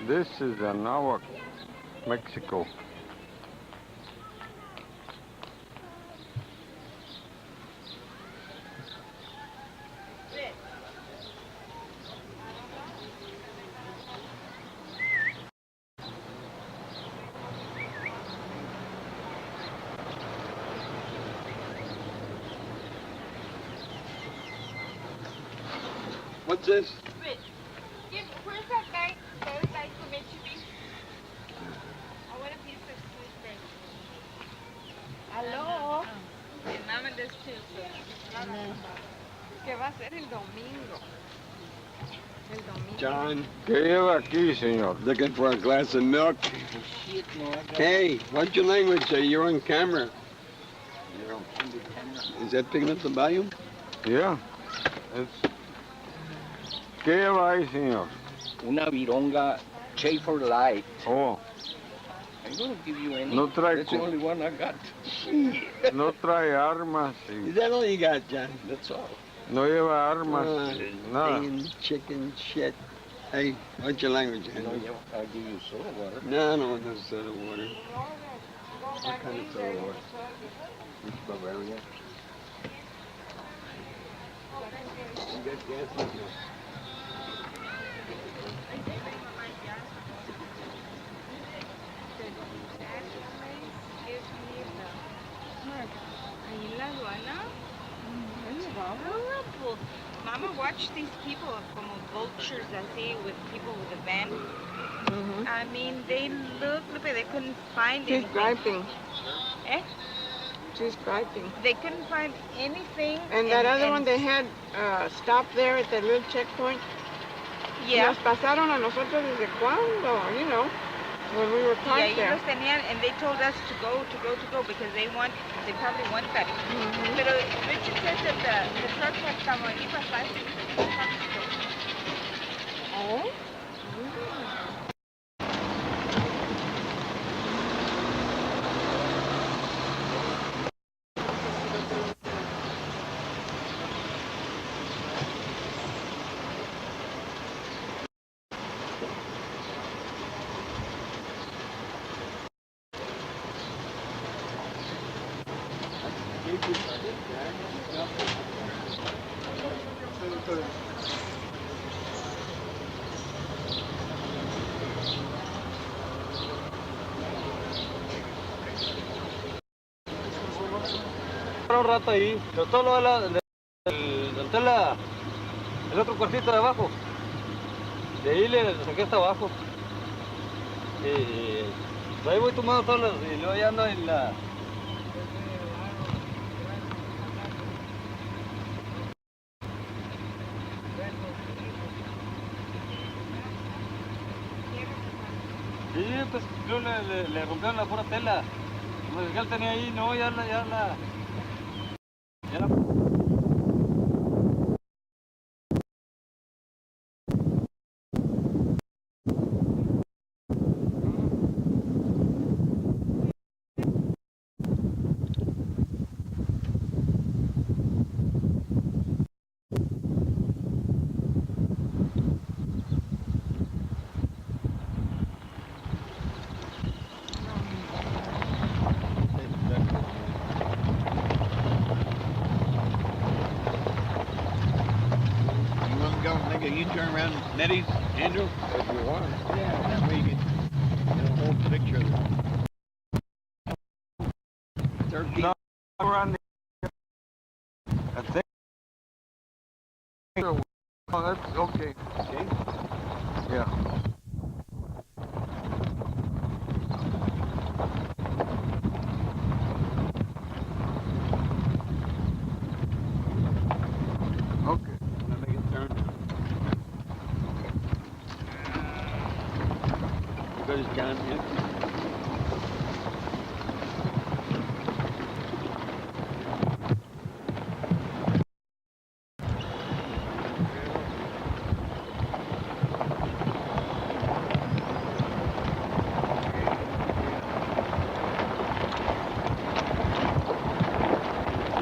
This is Anahuac, Mexico. What's this? Where's that guy? The other guy who made you beef? I want a piece of sweet bread. ¿Aló? Mi mamá does too. ¿Qué va a ser el domingo? El domingo. John, ¿Qué lleva aquí, señor? looking for a glass of milk. Hey, what's your language? You're on camera. Is that picking up the volume? Yeah. It's... ¿Qué lleva ahí, señor? Una vironga Schaefer Light. Oh, I'm gonna give you any. no trae, That's the only one I got. no trae armas. Is that all you got, John? That's all. No lleva armas. Nada. Damn chicken shit. Hey, what's your language? You know, I'll give you soda water. No, no, no soda water. What kind of soda water? Which Bavaria? You got gas in there. Ahí en la aduana. Horrible. Mama, watch these people como vultures así with people with a van. I mean, they look, they couldn't find She's anything. griping. Eh? She's griping. They couldn't find anything. And that other one they had stopped there at the little checkpoint. Yeah. Nos pasaron a nosotros desde cuándo, you know, when we were Y parked ahí there. los tenían, and they told us to go because they probably want that. Pero Richard says that the truck had come on, iba fácil. Oh? Un rato ahí, pero todo lo de el otro cuartito de abajo, de ahí le saqué hasta abajo. Pues ahí voy tomando todas las, y luego ya ando en la... Sí, pues luego le rompieron la pura tela. Pues que él tenía ahí, no, ya la... Make a U-turn around Nettie's, Andrew? If you want. Yeah, that way you can get a whole picture of it. 13. No, around the... I think... Oh, that's okay. Okay. Yeah. Okay. Now make a turn. Goes down here.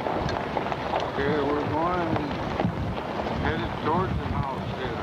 Okay, we're going headed towards the house here.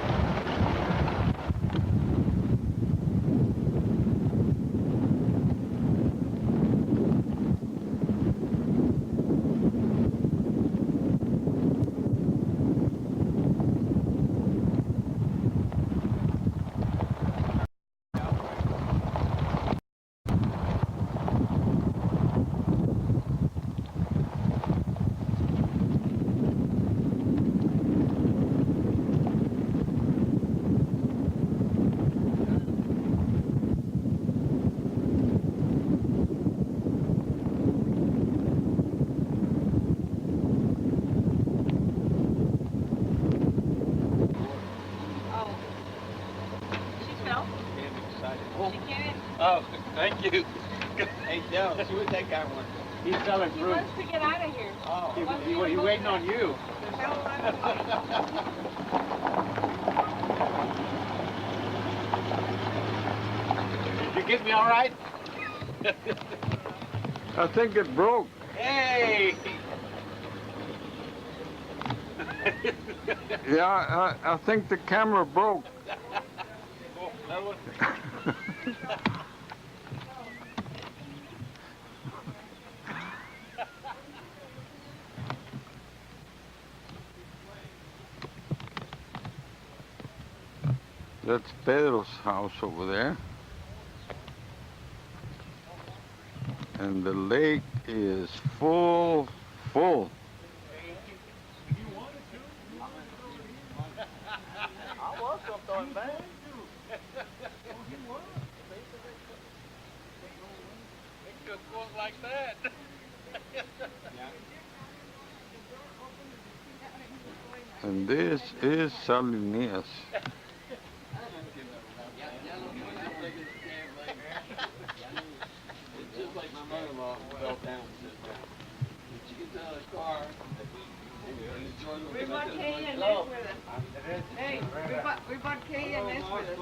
Oh, thank you. Hey, Del, see what that guy wants. He's selling He fruit. wants to get out of here. Oh. He's waiting on you. Did you get me all right? I think it broke. Hey! Yeah, I think the camera broke. Oh, that one. That's Pedro's house over there. And the lake is full. I was going back. It just goes like that. And this is Salinas. It's just like my mother-in-law fell down. She gets out of the car. We brought Kay and Ness with us. Hey, we brought Kay and Ness with us.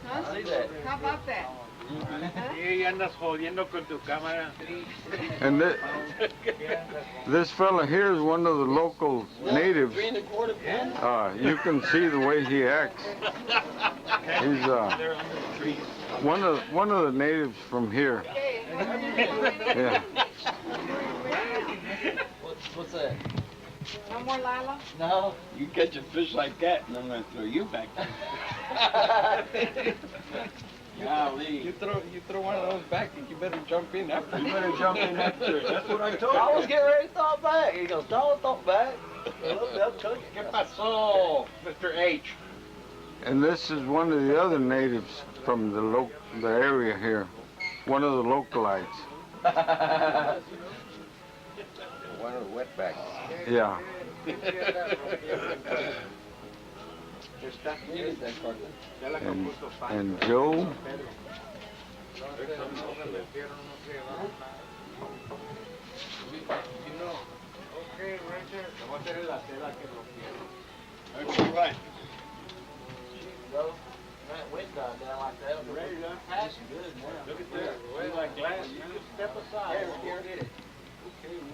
Huh? See that? How about that? Huh? Y andas jodiendo con tu cámara. And this fella here is one of the local natives. 3 1/4 pounds. You can see the way he acts. He's They're under the trees. one of the natives from here. Yeah. What's that? No more Lila? No. You catch a fish like that, and I'm going to throw you back. Golly. You throw one of those back, and you better jump in after. You better jump in after it. That's what I told I was you. getting ready to throw it back. He goes, don't throw it back. They'll cook it. ¿Qué pasó, Mr. H? And this is one of the other natives from the area here. One of the localites. One of the wetbacks. Yeah. And Joe. Okay, right. That wind died down like that. That's good now. Look at that. Way like glass. You just step aside. Here, get it.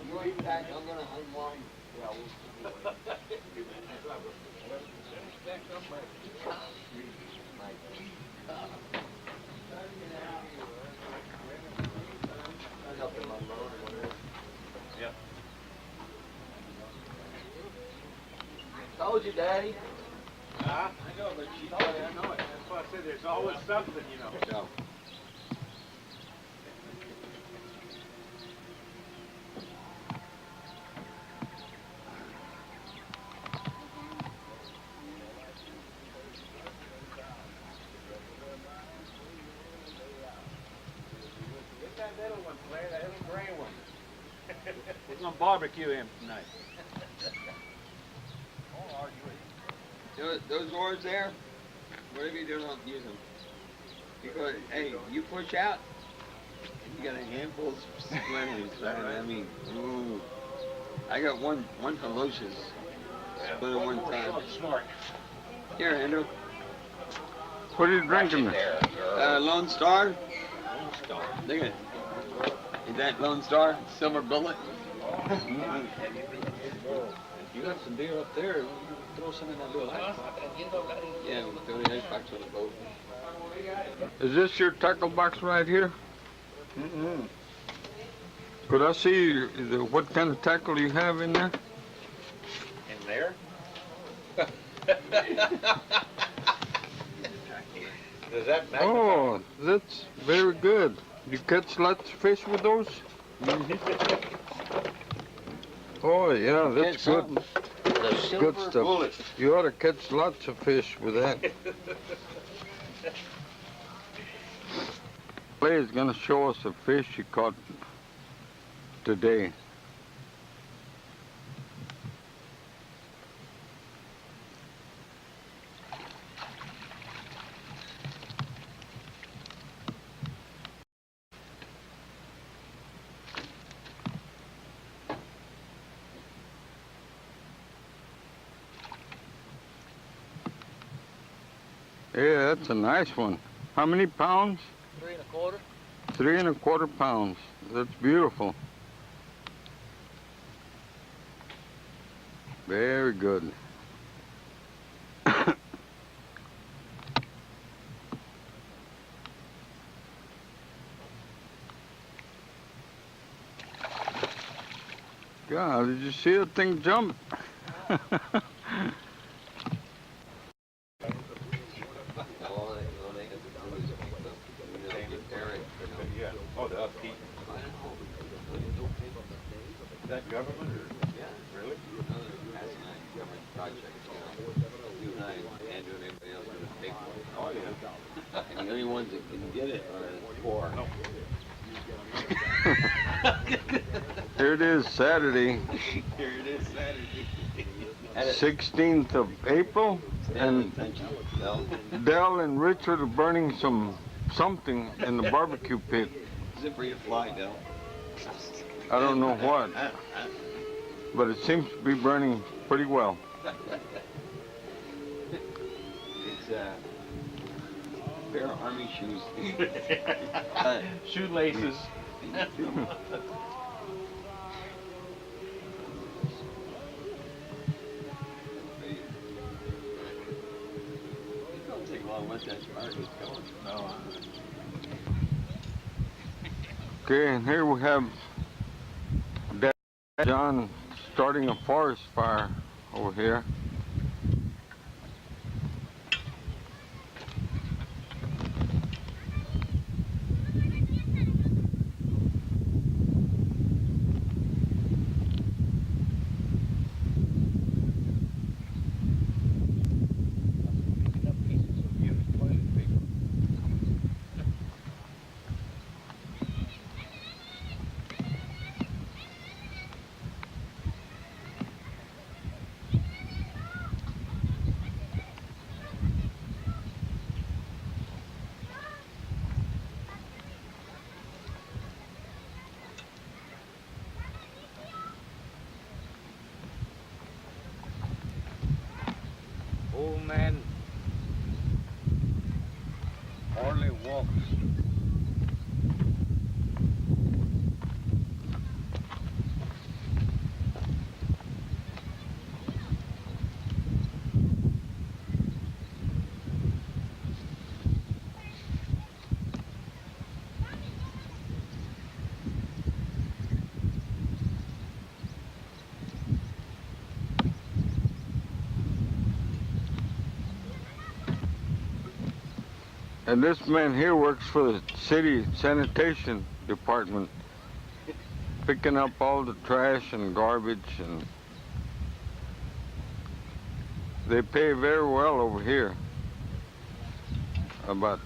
You ain't back, I'm going to unwind. Yep. Told you, Daddy. I know, but she told me I know it. That's why I said there's always something, you know. So. Get that little one, Claire, that little gray one. We're gonna barbecue him tonight. Those oars there, whatever you do, don't use them. Because, hey, you push out, you got a handful of splinters. I mean, ooh. I got one for Lucius. Split it one time. Smart. Here, Andrew. What are you drinking there? Lone Star. Look at it. Is that Lone Star? Silver bullet? You got some beer up there. You throw some in that little ice box. Yeah, we'll throw the ice box on the boat. Is this your tackle box right here? Could I see what kind of tackle you have in there? In there? Does that matter? Oh, that's very good. You catch lots of fish with those? Oh yeah, that's good. Good stuff. You ought to catch lots of fish with that. Clay is going to show us a fish he caught today. Yeah, that's a nice one. How many pounds? 3 1/4. 3 1/4 pounds. That's beautiful. Very good. God, did you see that thing jump? Oh, the upkeep. Is that government or? Yeah. Really? Asinine government projects, you and I, Andrew, and everybody else are gonna pay for it. Oh, yeah. And the only ones that can get it are the poor. Here it is, Saturday, Here it is, Saturday. 16th of April, and Dell and Richard are burning something in the barbecue pit. Zipper you fly, Del. I don't know what, but it seems to be burning pretty well. It's a pair of army shoes. Shoelaces. It don't take long once that spark is going. No. Okay, and here we have Dad John starting a forest fire over here. Old man hardly walks. And this man here works for the city sanitation department, picking up all the trash and garbage, and they pay very well over here. About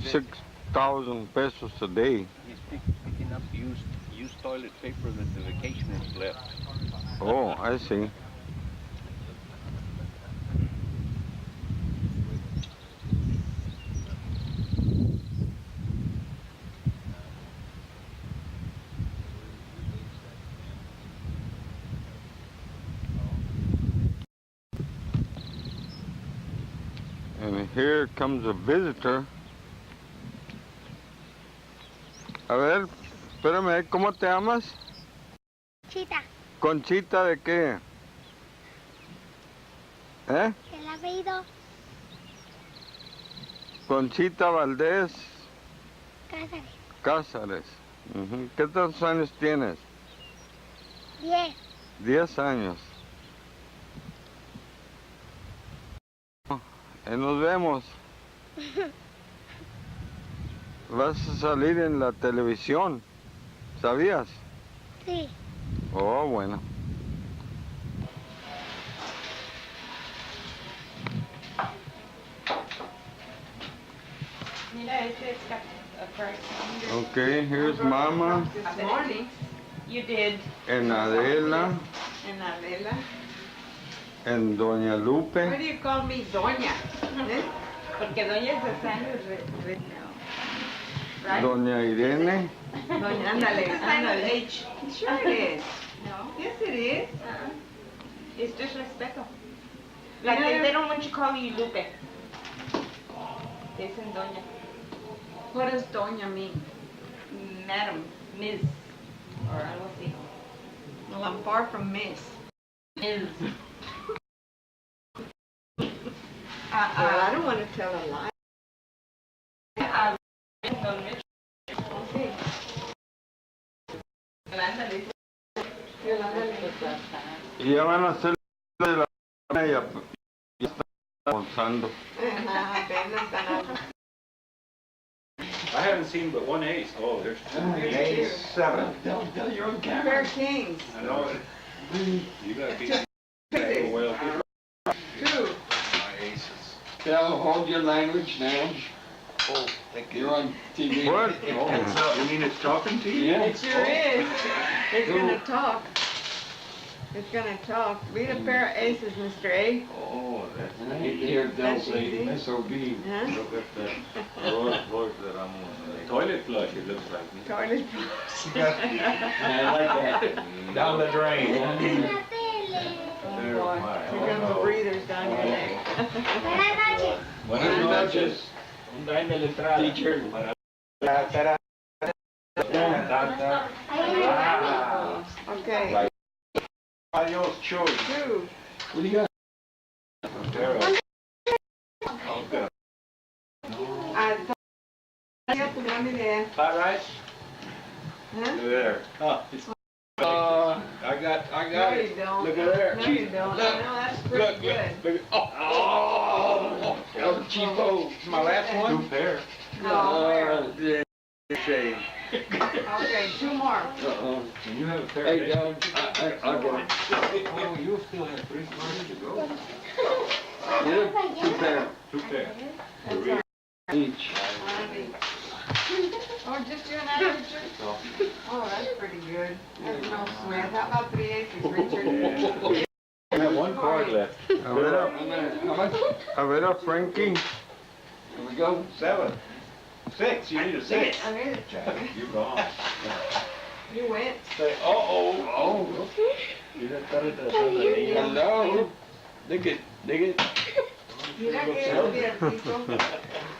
6,000 pesos a day. He's picking up used toilet paper that the vacationers left. Oh, I see. And here comes a visitor. A ver, espérame, ¿cómo te llamas? Chita, ¿Conchita de qué? ¿Eh? el apellido Conchita Valdés Cáceres. Cázares. Ujú. ¿Qué tantos años tienes? 10. 10 años. Nos vemos. Vas a salir en la televisión. ¿Sabías? Sí. Oh, bueno. Mira, este es a price. Okay, here's Mama This morning, You did. and Adela and Adela. and Doña Why Lupe. do you call me Doña? Eh? Porque Doña Susana is right? Doña Irene. Doña, ándale, ándale. H. Sure it is. No. Yes, it is. It's disrespectful. Like You know, they don't want you to call you Lupe. Dicen doña. What does doña mean? Madam, Ms. Or algo así. Well, I'm far from miss. Ms. Well, I don't want to tell a lie. Don Mitch. Sí. Yolanda le dice. Yolanda le gusta. Y ya van a hacer de la ya están avanzando. Ajá, apenas están I haven't seen but one ace. Oh, there's two. Ace 7. Fair Kings. I know it. You gotta be Aces. well. Two. My aces. Tell, hold your language now. Oh, thank You're on TV. What? You mean it's talking to you? Yeah. It sure is. It's gonna talk. It's gonna talk. Read a pair of aces, Mr. A. Oh, that's I hate to hear Del That's say easy. SOB. Huh? Look at that road that I'm on. Toilet flush, it looks like. Toilet flush. I like that. Down the drain. La tele. Oh boy, here comes the breathers down your neck. Buenas noches. Buenas noches, teacher. Okay, Adios, choice. two. What do you got? Ya tu gran idea. Hot rice? Huh? There. I got No, you don't. Look at there. No, you don't. No, that's pretty good. Look. Oh, El Cheapo. my last one? Two pair. No, where? Shame. Okay, two more. Uh-oh. And you have a pair. Hey, Doug, I'll get it. Oh, you still have 3 cards to go. Yeah, 2 pair 2 pair. each. Oh, just you and I, Richard? Oh, that's pretty good. That's no sweat. How about 3 aces, Richard? I have 1 card left. A ver, How much? a ver a Frankie. Here we go. 7. 6. You need a 6. I need it. You gone. You went. Say, oh. You done cut it Hello. Look it. Mira que es divertido.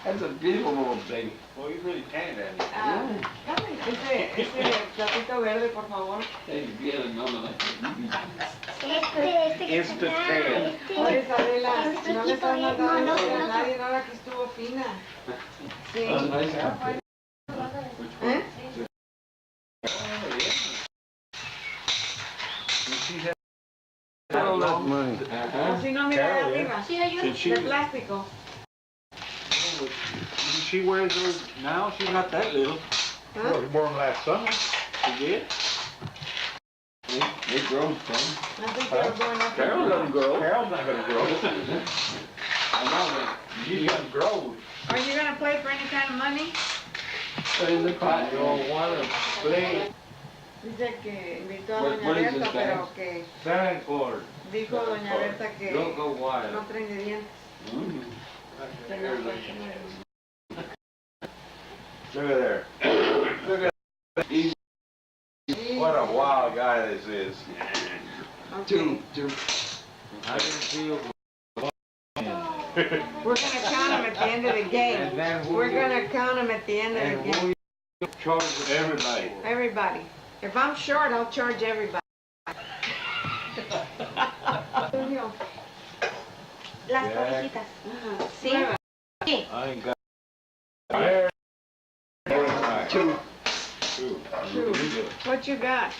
That's a beautiful little baby. Well, you really can, Andy. Ah, dame ese platito verde, por favor. Hey, you get another like Que Instant se tan. Oye, Isabela, no les has chiquito y mandado mono. eso a nadie, ahora que estuvo fina. Sí. That's a nice outfit. ¿Eh? All that money. Así no mira de arriba. Sí, ayuda. De plástico. She wears those now. She's not that little. Huh? You wore them last summer. She did. They grow some. I think they were going up. Carol doesn't grow. Carol's not gonna grow. I know She doesn't grow. Are you gonna play for any kind of money? that. In the pot, you all want to play. Dice que invitó a What- Doña what is Berta, this, pero guys? que Seven quarters. dijo Doña Berta que Don't go no wild. trae ingredientes. Que no trae. Look at there. Look at that. What a wild guy this is. Okay. Two. I can feel. We're gonna count them at the end of the game. We're gonna count them at the end of the game. Charge everybody. Everybody. If I'm short, I'll charge everybody. Julio. Las Yeah. parejitas. Ajá. Sí. Prueba. Sí. I ain't got. Very nice. Two. Two. Two. What you got?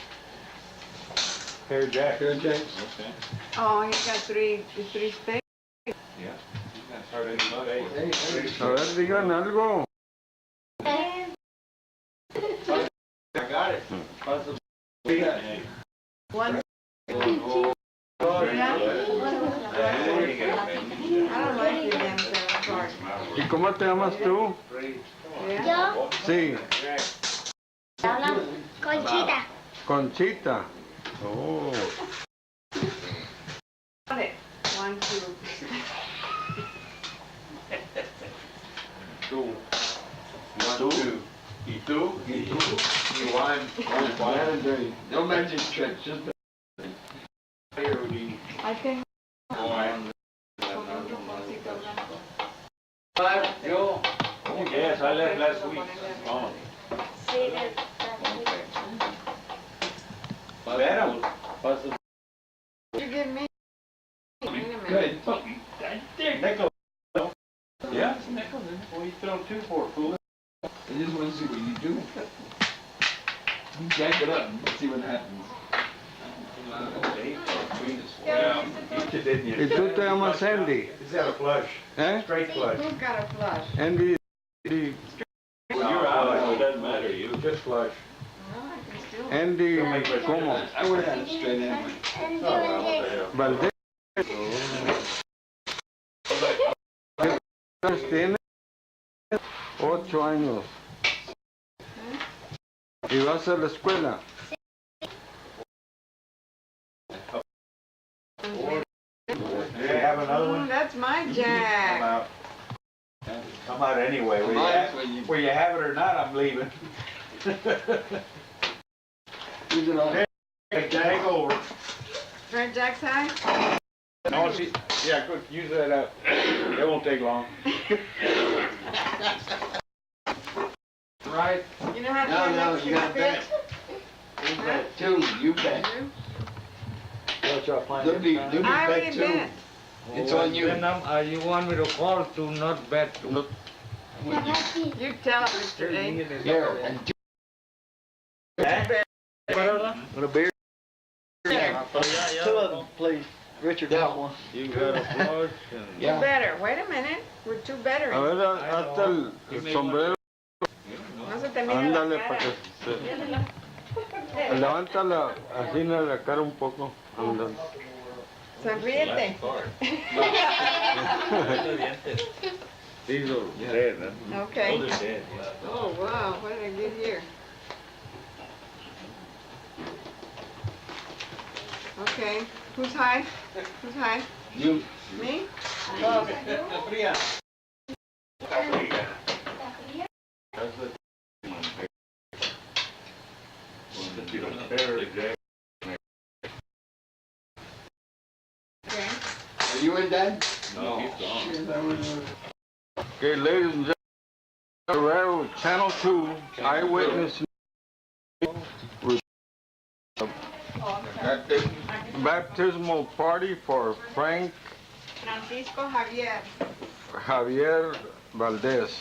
Pair jack. Pair jacks. Okay. Oh, he's got three spades. Yeah. You can start at about 8. Hey, hey. A ver, digan algo. I got it. Yeah. One. Oh, Yeah. there you go, baby. I don't like you damn seven cards. ¿Y cómo te llamas tú? Yeah. Yo Sí, hablo Conchita. Conchita. Oh. Got it. 1, 2. Two. 1, 2. Y tú. Y 1. No magic tricks, just I think. One. Con un chuponcito blanco. five. Yo. I left last week. Oh. Sí, de- Venom. You give me. Good. Nickel. Yeah, it's a nickel. What are you throwing two for, fool? I just want to see what you do. You jack it up and see what happens. Yeah. Didn't ¿Y tú te llamas Andy? Is that a flush? ¿Eh? Straight flush. Who's got a flush? Andy. You're out, so it doesn't matter. You just flush. No, I can still. Andy, ¿cómo? I would have had it straight anyway. and Oh, well, what the hell. Valdés. ¿Qué años tiene? 8 años. ¿Y vas a la escuela? Do you have another one? That's my Come Jack. out. Come out anyway. Whether you have it or not, I'm leaving. Use it on. Hey, take over. Right, Jack's high? No, see, yeah, good. Use that up. It won't take long. Right. You know how to No, do no, that you gotta bet. fit? You bet too. You bet. Don't be I bet already too. bet. It's on you. You want me to call to not bet? Look, You tell it, Mr. A. Here, and Two of them, please. Richard got one. You got a flush and... You better. Wait a minute. We're two a betters. ver, hasta el sombrero. No se te mira Ándale la para cara. que se... Levántala así en la cara un poco. Ándale. Sonríete. These are dead, huh? Okay. Those are dead. Oh, wow. What did I get here? Okay. Who's high? Who's high? you. Me? Okay. Are you in, Dad? No, he's gone. Okay, ladies and gentlemen, Guerrero, Channel 2, Eyewitness with baptismal party for Frank Francisco Javier. Javier Valdez.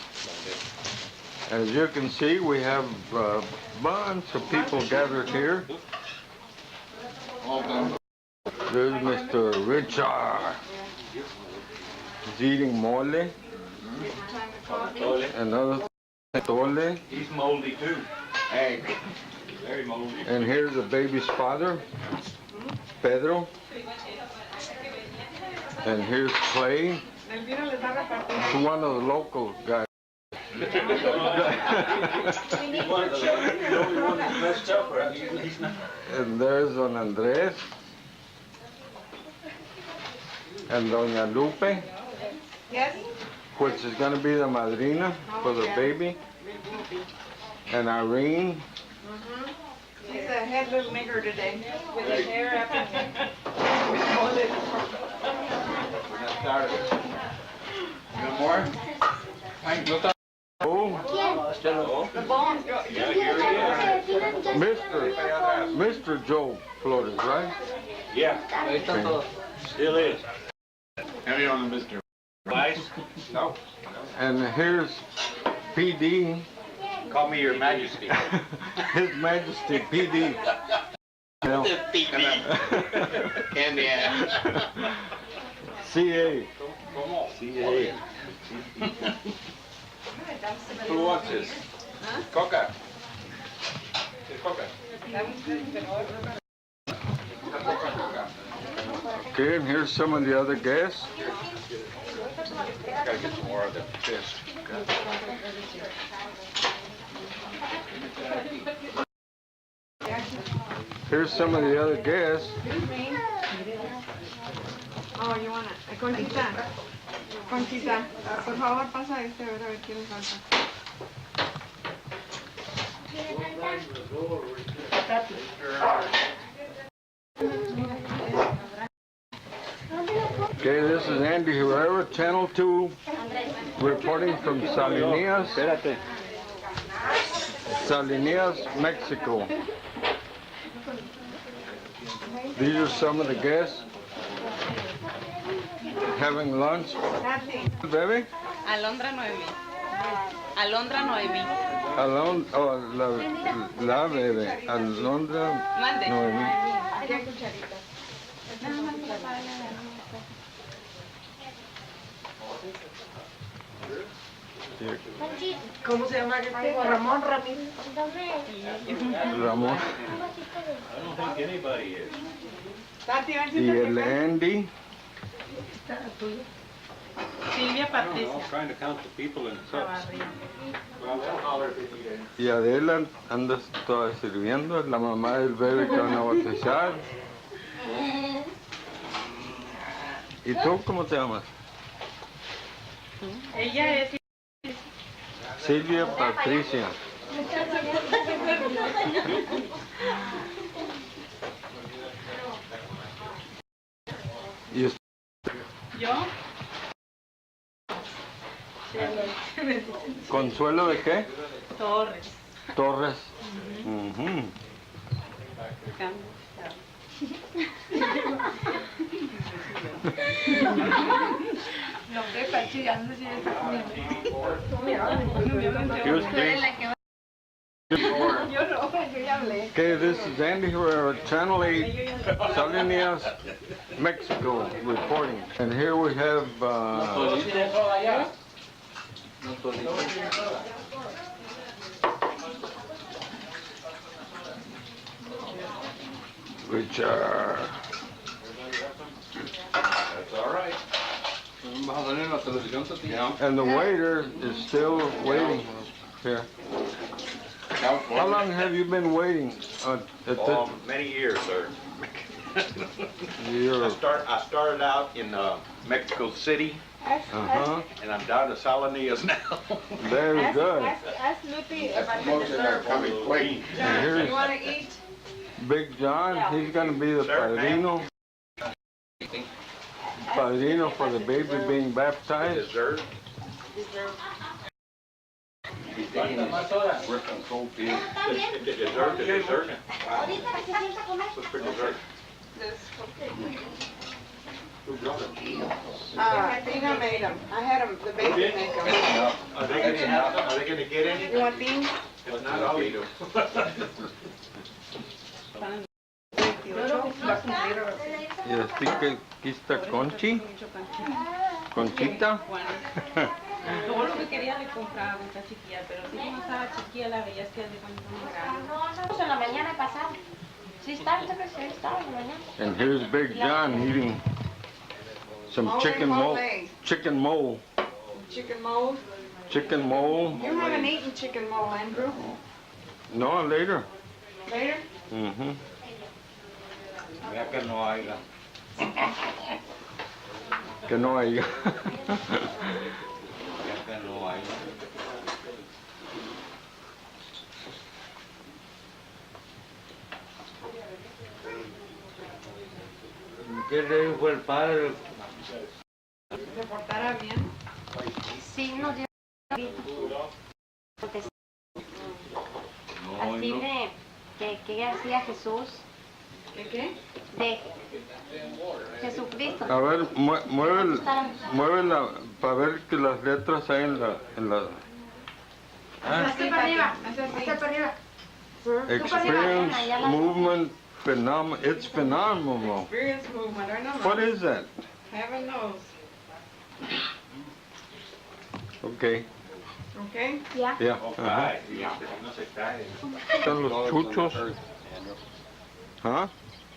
As you can see, we have a bunch of people gathered here. There's Mr. Richard. He's eating mole. Another tole. He's moldy too. Hey. Very moldy. And here's the baby's father, Pedro. And here's Clay. He's one of the local guys. He's one of the only one that's messed up, right? He's not. And there's Don Andres. And Doña Lupe, Yes? which is going to be the madrina for the baby. And Irene. She's a head little nigger today with his hair up and Got more? Hank, look up. Oh, the bones go. Mr. Joe Flores, right? Yeah, Okay. still is. Have you on the Mr. Vice, No. And here's PD, call me your majesty. His Majesty PD. Now, In the ass. CA. CA. Who wants this? Huh? Coca. Coca. Okay, and here's some of the other guests. Gotta get some more of the fish. Here's some of the other guests. Oh, you wanna, Conchita. Conchita, por favor, pasa este, a ver quién falta. Okay, this is Andy Herrera, Channel 2 reporting from Salinas, Espérate. Salinas, Mexico. These are some of the guests having lunch. Baby? Alondra Noemi. Alondra Noemi. La bebé. Alondra Mande. Noemí. ¿Cómo se llama? Ramón Ramírez. Ramón. I don't think anybody is. Y el Andy. Silvia I'm Patricia. trying to count the people in cups. Y Adela anda toda sirviendo. Es la mamá del bebé que van a bautizar. ¿Y tú cómo te llamas? Ella es Silvia Patricia. ¿Y usted? yo. ¿Consuelo de qué? Torres. Torres. Ujú. No sé, está chillando si está comiendo. Excuse me. Yo no, yo ya hablé. Okay, this is Andy Herrera, Channel 8, Salinas, Mexico, reporting. And here we have, Richard. That's all right. Vas a salir en la televisión, Tati. And the waiter is still waiting here. How long have you been waiting at this? Many years, sir. You're, I started out in Mexico City, uh-huh, and I'm down to Salinas now. very good. Ask Lupe if I can Most of them are serve. coming clean. And here's You want to eat? Big John, he's gonna be the Sir, ma'am. padrino for the baby being baptized. Dessert. We're from Coldfield. The dessert. Ahorita que se sienta a comer. What's for dessert? Tina made them. I had them, the baby make them. Are they gonna get any? You want beans? If not, I'll eat them. Y así que aquí está Conchi, Conchita. Todo lo que quería le compraba esta chiquilla, pero si no estaba chiquilla la veías que le compraba. En la mañana pasada. Sí estaba, sí estaba en la mañana. And here's Big John eating some chicken mole. Chicken mole. Chicken mole? Chicken mole. You haven't eaten chicken mole, Andrew. No, later. Later? Mm-hmm. Vea que no haya. Que no haya. Vea que no haya. ¿Qué le dijo el padre? ¿Se portará bien? Sí, nos dio así de que hacía Jesús, ¿Qué? de Jesucristo. A ver, muévela para ver que las letras hay en la... Hazte para arriba, hazte para arriba. Experience, movement, phenomenal. It's phenomenal. Experience movement, I know. What is that? Heaven knows. Okay. Okay? Ya. Yeah. Ay, no se cae. Están los chuchos. ¿Ah?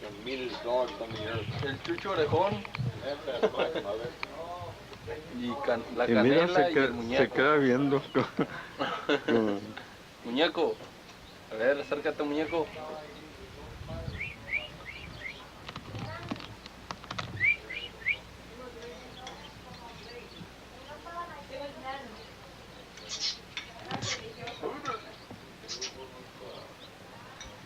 The meanest dogs on the earth. El chucho orejón. Y la Y mira, canela y el se muñeco. queda viendo. Muñeco. A ver, acércate, muñeco.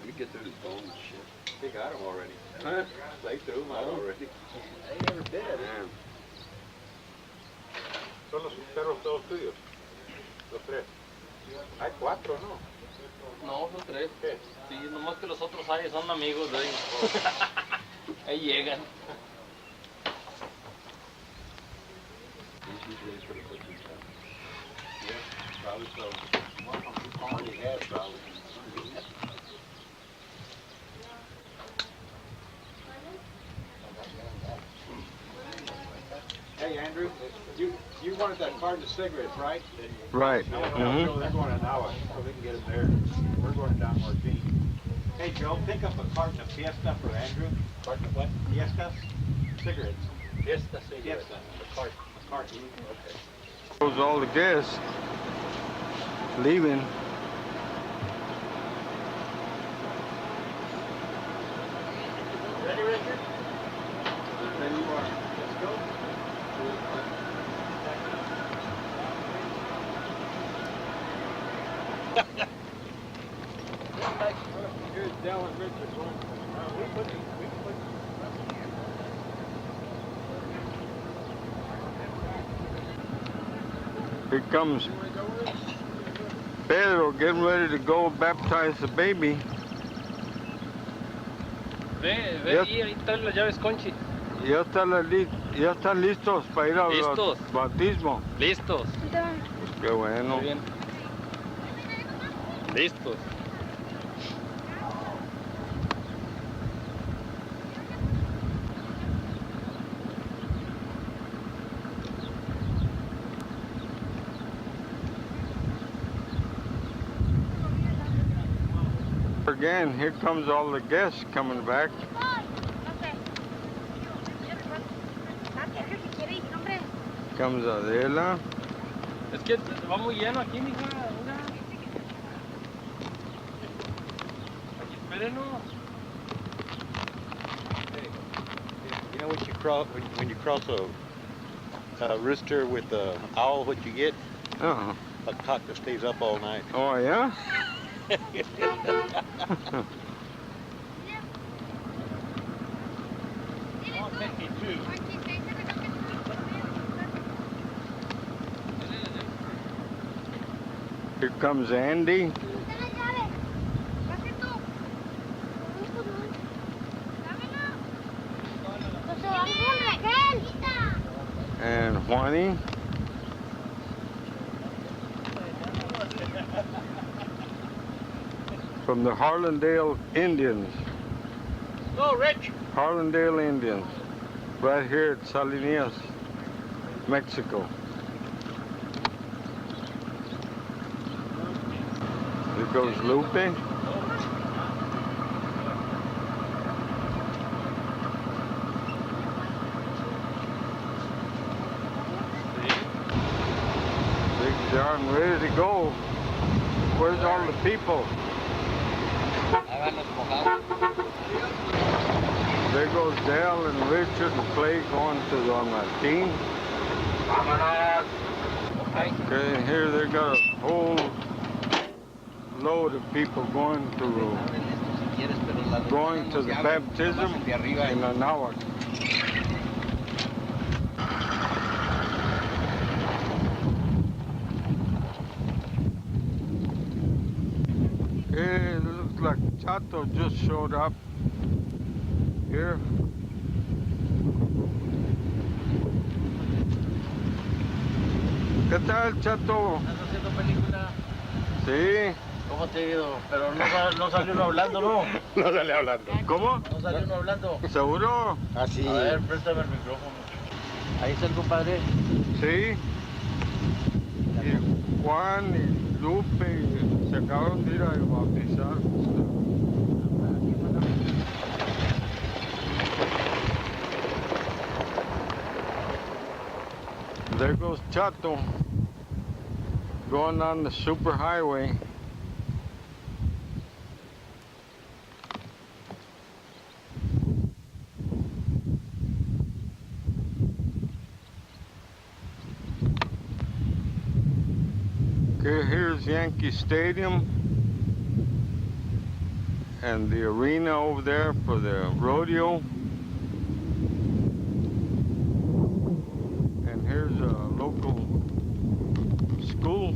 We get through his bones and shit. They got him already. Huh? They threw him out already. They never did. Son los perros todos tuyos. Los tres. Hay cuatro, ¿no? No, son tres. ¿Qué? Sí, nomás que los otros ahí son amigos de ellos. Ahí llegan. Probably so. Already had probably. Hey Andrew, you wanted that carton of cigarettes, right? Right. No, Mhm. they're going to Nawa, so we can get them there. We're going down Martini. Hey Joe, pick up a carton of Fiesta for Andrew. Carton of what? Fiestas? Cigarettes. Fiesta cigarettes. Fiesta. A carton. Okay. Goes all the guests leaving. Ready, Richard? Then you are. Let's go. Here's Dell and Richard. Here comes Pedro getting ready to go baptize the baby. Ve, Yep. ahí están las llaves, Conchi. Ya están listos para ir al Listos. bautismo. Listos. Qué bueno. Muy bien. Listos. Again, here comes all the guests coming back. Comes Adela. Es que va muy lleno aquí, mija. Mira. Aquí, espérenos. You know when you cross a rooster with a owl, what you get? Uh-huh. A cock that stays up all night. Oh, yeah? Here comes Andy. And Juani. From the Harlandale Indians. Go, Rich. Harlandale Indians. Right here at Salinas, Mexico. There goes Lupe. They're darn ready to go. Where's all the people? There goes Dell and Richard and Clay going to the Martin. Okay, and here they got a whole load of people going to the baptism in Anahuac. It looks like Chato just showed up here. ¿Qué tal, Chato? ¿Estás haciendo película? Sí. ¿Cómo te ha ido? Pero no salió uno hablando, ¿no? No sale hablando. ¿Cómo? No salió uno hablando. ¿Seguro? Así. A ver, préstame el micrófono. Ahí está el compadre. Sí. Y Juan y Lupe se acabaron de ir a bautizar. There goes Chato going on the super highway. Okay, here's Yankee Stadium and the arena over there for the rodeo. And here's a local school.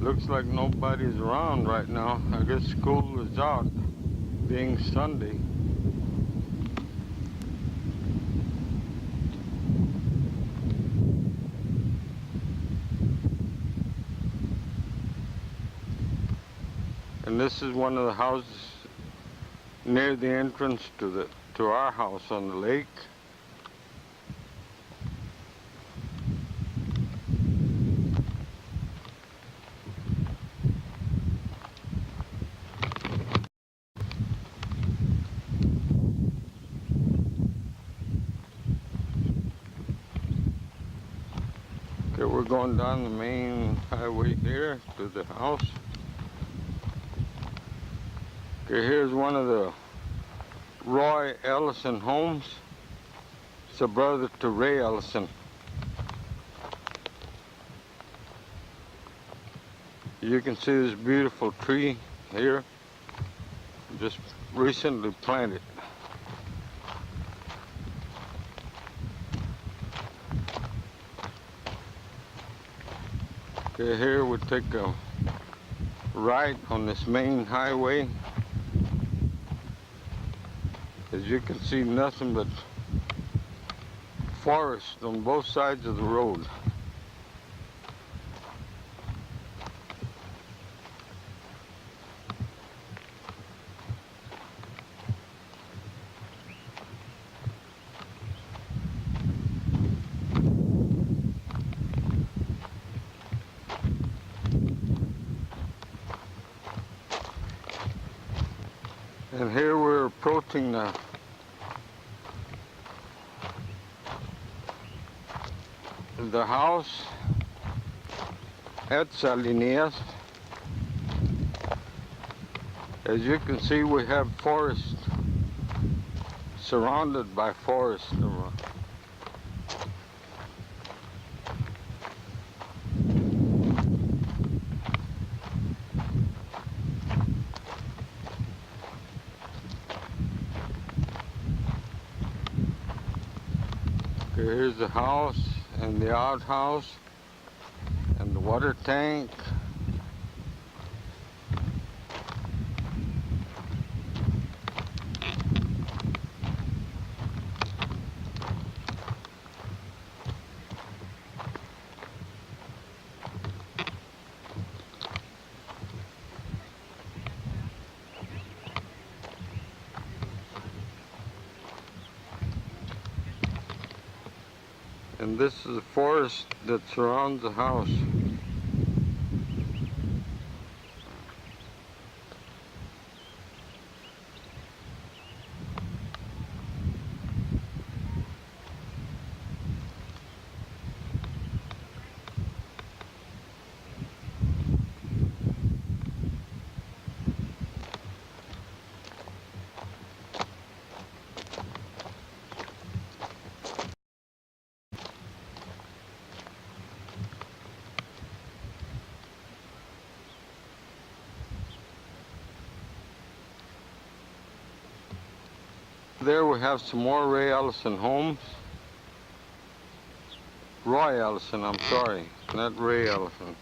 Looks like nobody's around right now. I guess school is out, being Sunday. And this is one of the houses near the entrance to our house on the lake. Okay, we're going down the main highway here to the house. Okay, here's one of the Roy Ellison homes. It's a brother to Ray Ellison. You can see this beautiful tree here, just recently planted. Okay, here we take a right on this main highway. As you can see, nothing but forest on both sides of the road. And here we're approaching the house at Salinas. As you can see, we have forest, surrounded by forest. Here's the house and the outhouse and the water tank. And this is the forest that surrounds the house. There we have some more Ray Ellison homes. Roy Ellison, I'm sorry, not Ray Ellison.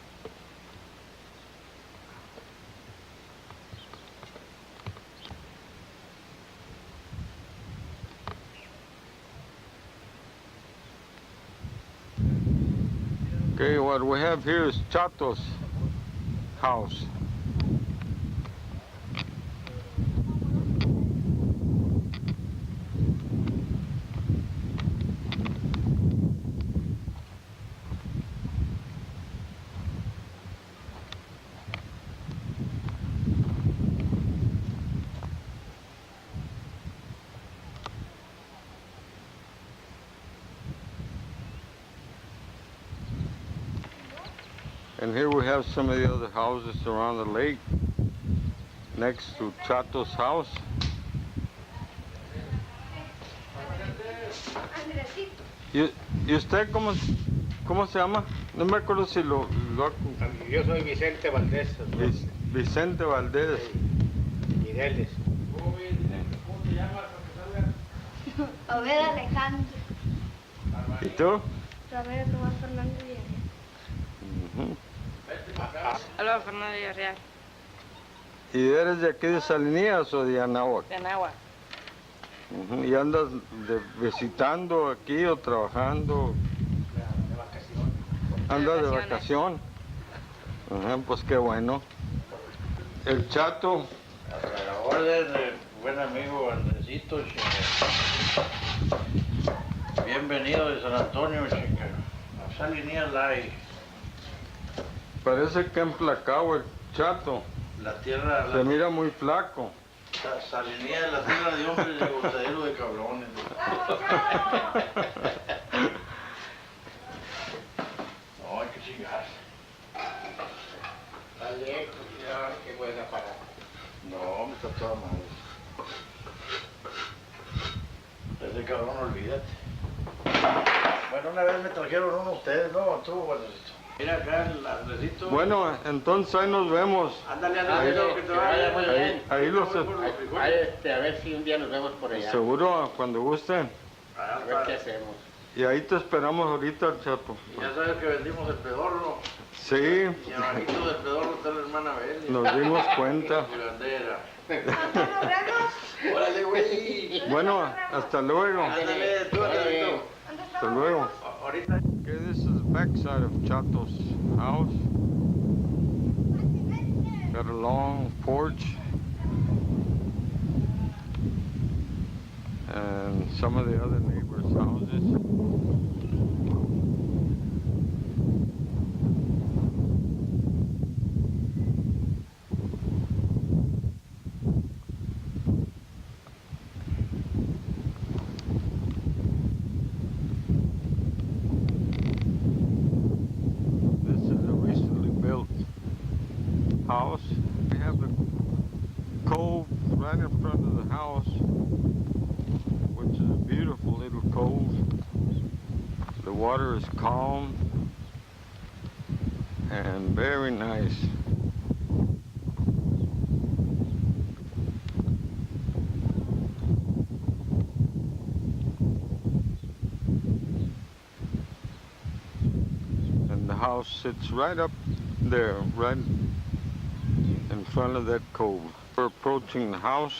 Okay, what we have here is Chato's house. And here we have some of the other houses around the lake, next to Chato's house. ¿Y usted cómo se llama? No me acuerdo si lo... Yo soy Vicente Valdés. Vicente Valdés. Mireles. Obed Alejandro. ¿Y tú? Ramiro Tomás Fernández Villarreal. Ujú. Hola, Fernando Villarreal. ¿Y eres de aquí de Salinas o de Anáhuac? De Anáhuac. Ujú. ¿Y andas visitando aquí o trabajando? ¿Andas de vacación? Ajá, pues qué bueno. El Chato, A la orden del buen amigo Andresito, chica. Bienvenido de San Antonio, chica. A Salinas Live. parece que emplacado el Chato. La tierra, Se mira muy flaco. Salinas, la tierra de hombres y gozadero de cabrones. No, hay que chingarse. Está lejos, ya, qué buena para. No, me está toda mal. Ese cabrón, olvídate. Bueno, una vez me trajeron uno ustedes, ¿no? Tú, Andresito. Mira acá el Andresito. Bueno, entonces ahí nos vemos. Ándale, Andresito, que te vaya muy bien. Ahí los... A ver si un día nos vemos por allá. Seguro, cuando gusten. A ver qué hacemos. Y ahí te esperamos ahorita, Chato. Y ya sabes que vendimos el pedorro. Sí, Y abajito del pedorro está la hermana Belia. nos dimos cuenta. Curandera. Órale, güey. Bueno, hasta luego. Ándale, tú, Andresito. Hasta luego. Ahorita. Okay, this is the backside of Chato's house. Got a long porch. And some of the other neighbors' houses. This is a recently built house. We have the cove right in front of the house, which is a beautiful little cove. The water is calm and very nice. And the house sits right up there, right in front of that cove. We're approaching the house.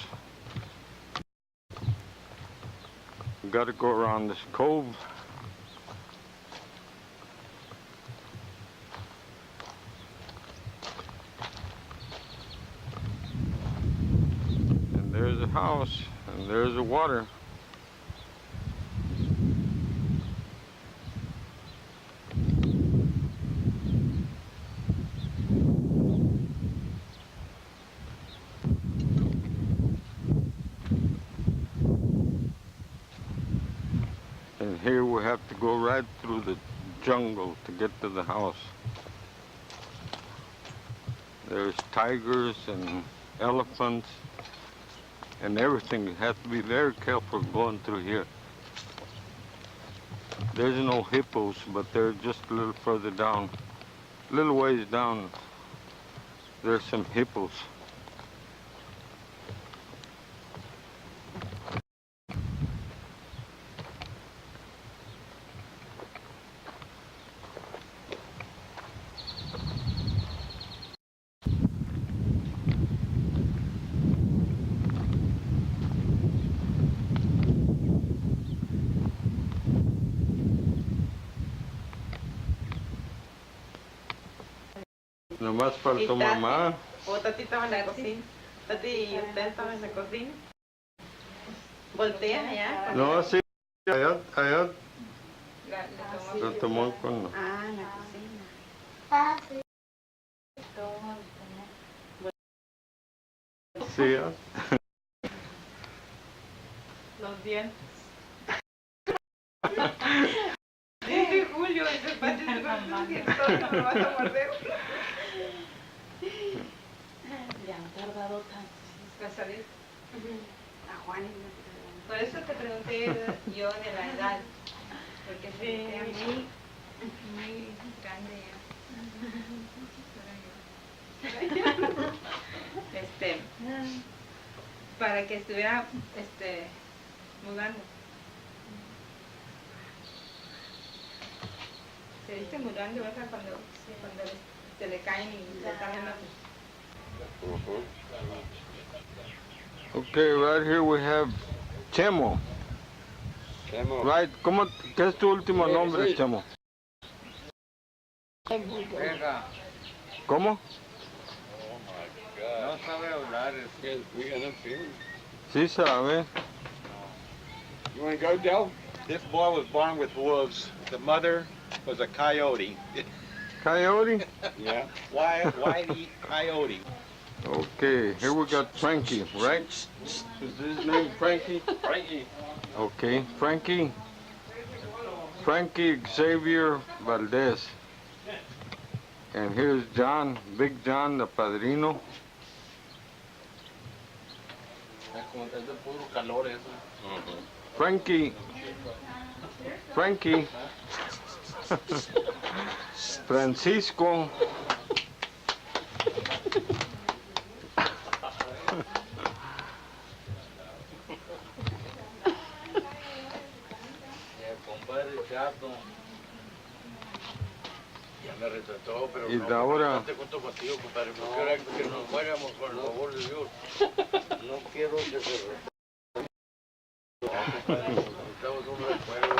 We got to go around this cove. And there's a house, and there's the water. And here we have to go right through the jungle to get to the house. There's tigers and elephants and everything. You have to be very careful going through here. There's no hippos, but they're just a little further down. A little ways down, there's some hippos. Nomás faltó mamá. O Tati estaba en la cocina. Tati y usted estaban en la cocina. Voltea allá. No, sí, allá Le lo tomó con... Ah, en la cocina. Ah, sí. Sí, los dientes. Dice Julio, dice Pati, no me vas a morder. Ya han tardado tanto. ¿Va a salir? A Juan y Por eso te pregunté yo de la edad, porque se ve a mí muy grande ya. para que estuviera mudando. Se dice mudando, ¿verdad? Cuando se le caen y le salen los... Okay, right here we have Chemo. Chemo. Right, ¿qué es tu último nombre, Chemo? Vega. ¿Cómo? No sabe hablar. Sí sabe. You want to go, Del? This boy was born with wolves. The mother was a coyote. Coyote? Yeah. Whitey Coyote. Okay, here we got Frankie, right? Is his name Frankie? Frankie. Okay, Frankie Xavier Valdez. And here's John, Big John, the padrino. Es de puro calor eso. Frankie. Francisco. Ya me retrató, pero Y no, ahora- bastante junto contigo, compadre, porque ahora que nos muéramos por el favor de Dios. No quiero que se no, compadre, necesitamos un recuerdo.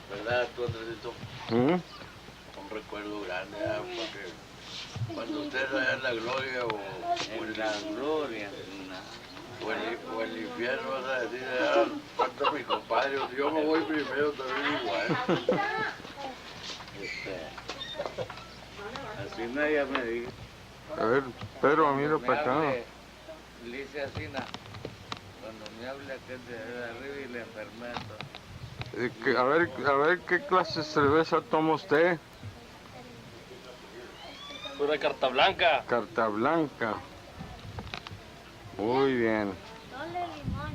¿Verdad, tú, Andresito? Un recuerdo grande, porque cuando usted está en la gloria o en la gloria, o en el infierno, vas a decir, falta mi compadre, yo me voy primero también igual. Así nadie me dijo. A ver, Pedro, mira para acá. Le hice así, cuando me habla que es de arriba y la enfermedad. A ver qué clase de cerveza toma usted. Pura carta blanca. Carta blanca. Muy bien.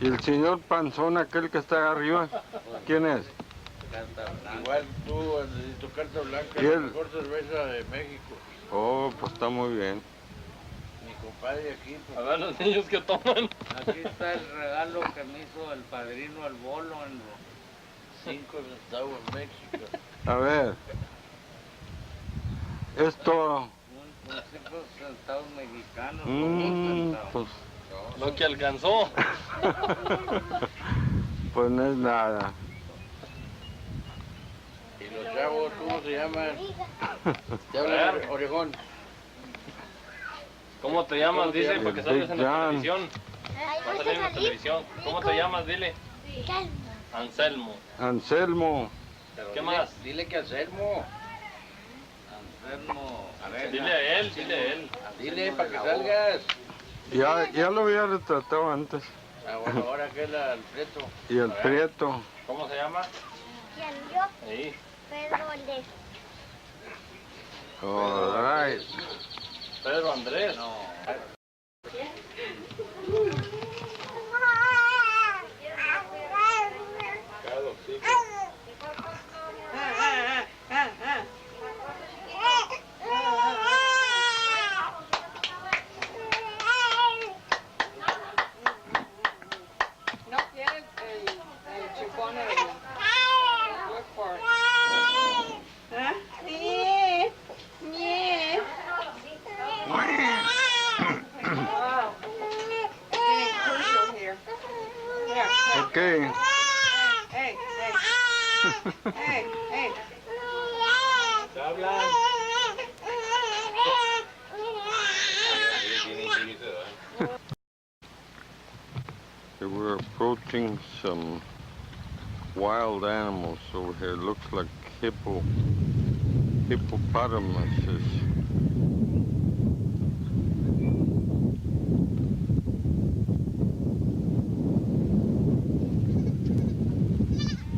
¿Y el señor Panzón, aquel que está arriba? ¿Quién es? Igual tú, Andresito, carta blanca, ¿Y la él? mejor cerveza de México. Oh, pues está muy bien. Mi compadre aquí, A ver los niños que toman. Aquí está el regalo que me hizo el padrino al bolo en los 5 centavos en México. A ver. Esto... con 5 centavos mexicanos. Con 2 centavos. pues, Lo que alcanzó. pues no es nada. Y los chavos, ¿cómo se llaman? Te A hablan ver. orejón. ¿Cómo te llamas? ¿Cómo te Dice, llamas? porque sales en la Jan. televisión. Va a salir en la televisión. ¿Cómo te llamas? Dile. Anselmo. Anselmo. ¿Qué más? Dile que Anselmo. Anselmo. A ver, Dile a él, dile a él. Dile para que salgas. Ya lo había retratado antes. Ah, bueno, ahora que es el Prieto. Y el Prieto. ¿Cómo se llama? Yo, Ahí. Pedro Andrés. All right. Pedro Andrés. No quieres el chipón look for it. ¿Ah? Sí. Sí. Wow. Getting crucial here. Here. Okay. Hey, hey. Hey, hey. Okay, we're approaching some wild animals over here. Looks like hippopotamuses.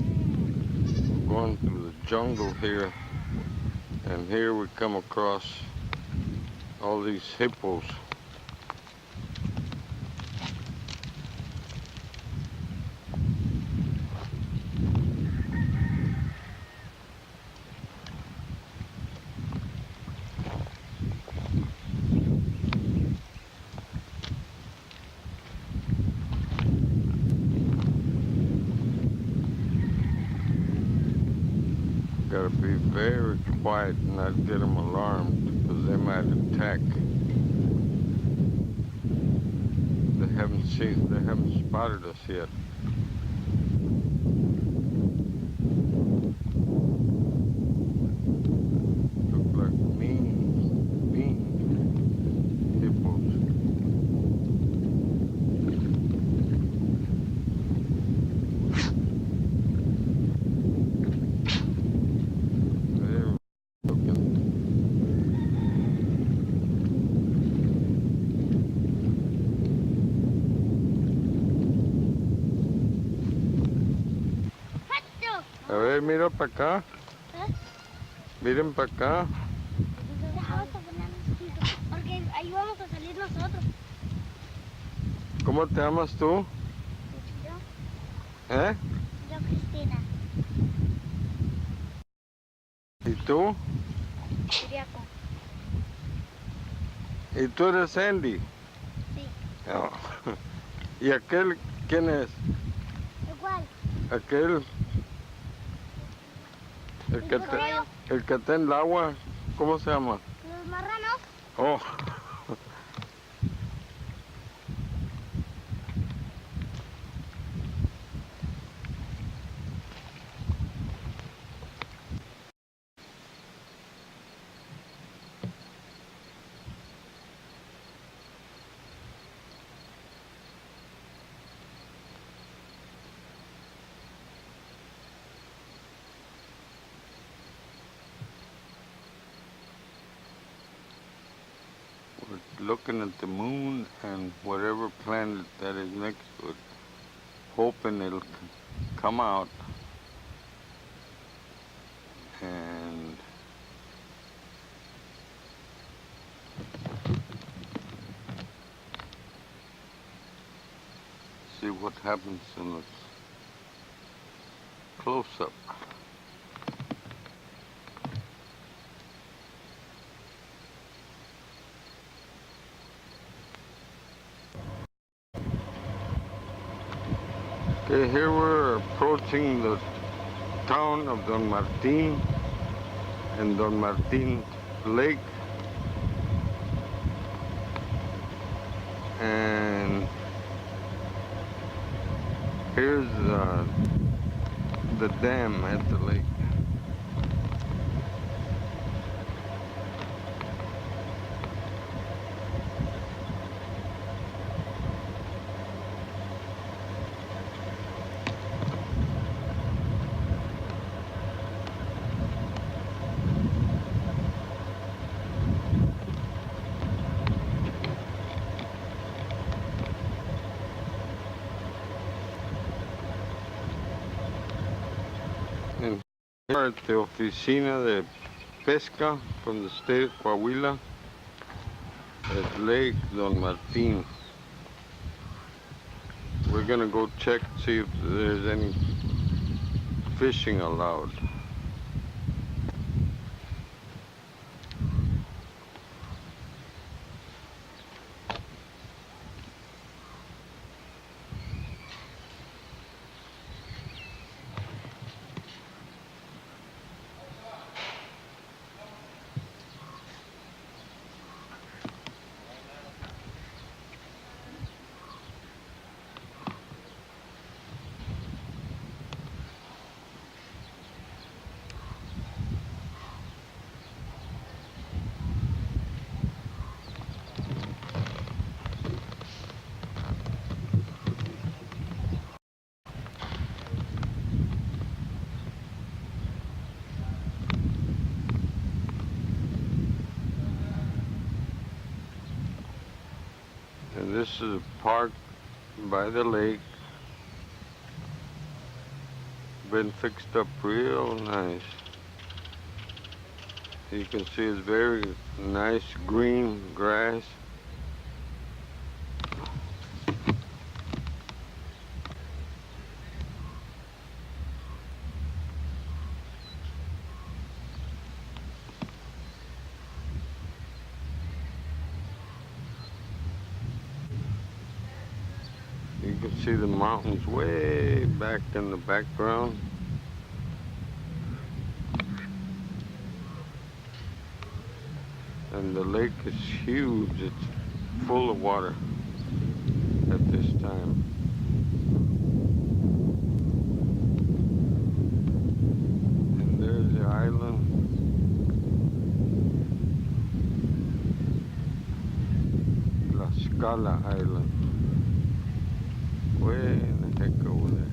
We're going through the jungle here, and here we come across all these hippos. Gotta be very quiet and not get them alarmed because they might attack. They haven't spotted us yet. Look like mean hippos. They're looking. A ver, mira para acá. Miren para acá. Porque ahí vamos a salir nosotros. ¿Cómo te llamas tú? Yo, ¿Eh? yo Cristina. ¿Y tú? Siriaco. ¿Y tú eres Andy? Sí. Oh. ¿Y aquel quién es? Igual. Aquel. El que está en el agua, ¿cómo se llama? Los marranos. Oh. We're looking at the moon and whatever planet that is next to it, hoping it'll come out and see what happens in the close-up. Okay, here we're approaching the town of Don Martin and Don Martin Lake. And here's the dam at the lake. And here at the Oficina de Pesca from the state of Coahuila at Lake Don Martin. We're gonna go check, see if there's any fishing allowed. And this is a park by the lake. Been fixed up real nice. You can see it's very nice green grass. You can see the mountains way back in the background. And the lake is huge. It's full of water at this time. And there's the island. La Scala Island. Way in the heck over there.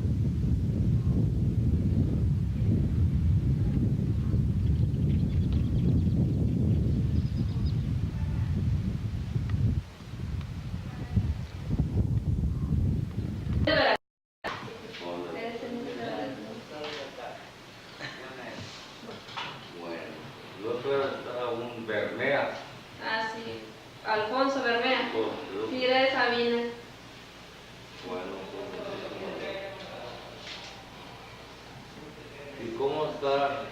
Bueno, el otro era un Bermea. Ah, sí. Alfonso Bermea. Pues, Sí, era de Sabina. bueno, ¿y cómo está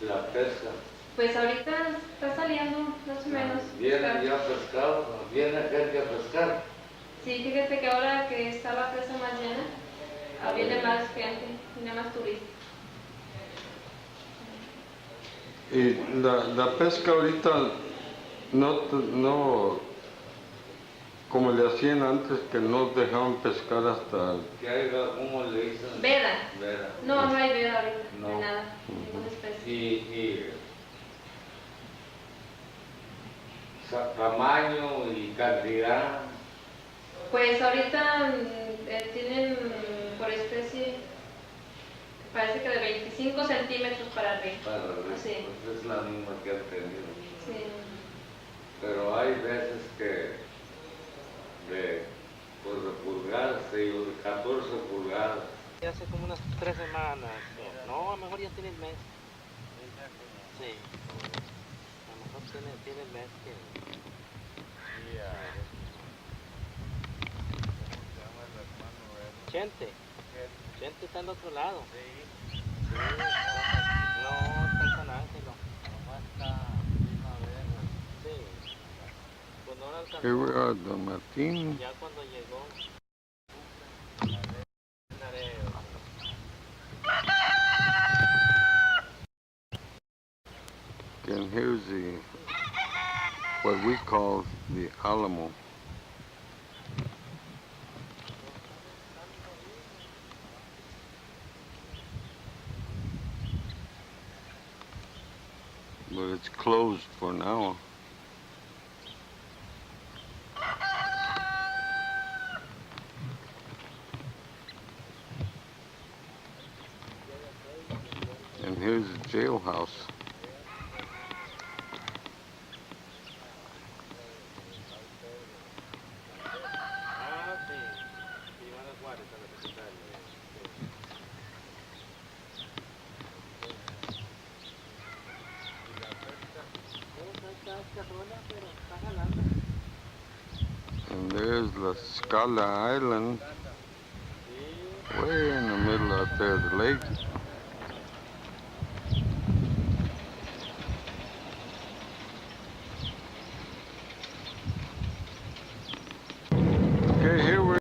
la pesca? Pues ahorita está saliendo, más o menos. ¿Viene ya pescado? ¿Viene gente a pescar? Sí, fíjate que ahora que está la presa más llena, viene más gente, viene más turistas. Y la pesca ahorita no como le hacían antes, que no dejaban pescar hasta... ¿Qué hay? ¿Cómo le dicen? Veda. Veda. No, no hay veda ahorita, No. no hay nada, ninguna especie. Y tamaño y cantidad. Pues ahorita tienen por especie, parece que de 25 centímetros para arriba. Para arriba, Sí. pues es la misma que han tenido. Sí. Pero hay veces que de pulgadas, digo, de 14 pulgadas. Hace como unas 3 semanas. No, a lo mejor ya tiene el mes. Sí. A lo mejor tiene el mes que... Chente. Chente está al otro lado. Sí. No, está en San Ángelo. Nomás está Sí. Cuando no alcanzó. Here we are, Don Martín. Ya cuando llegó. And here's what we call the Alamo. But it's closed for now. And here's the jailhouse. And there's La Scala Island, way in the middle out there of the lake. Okay, here we're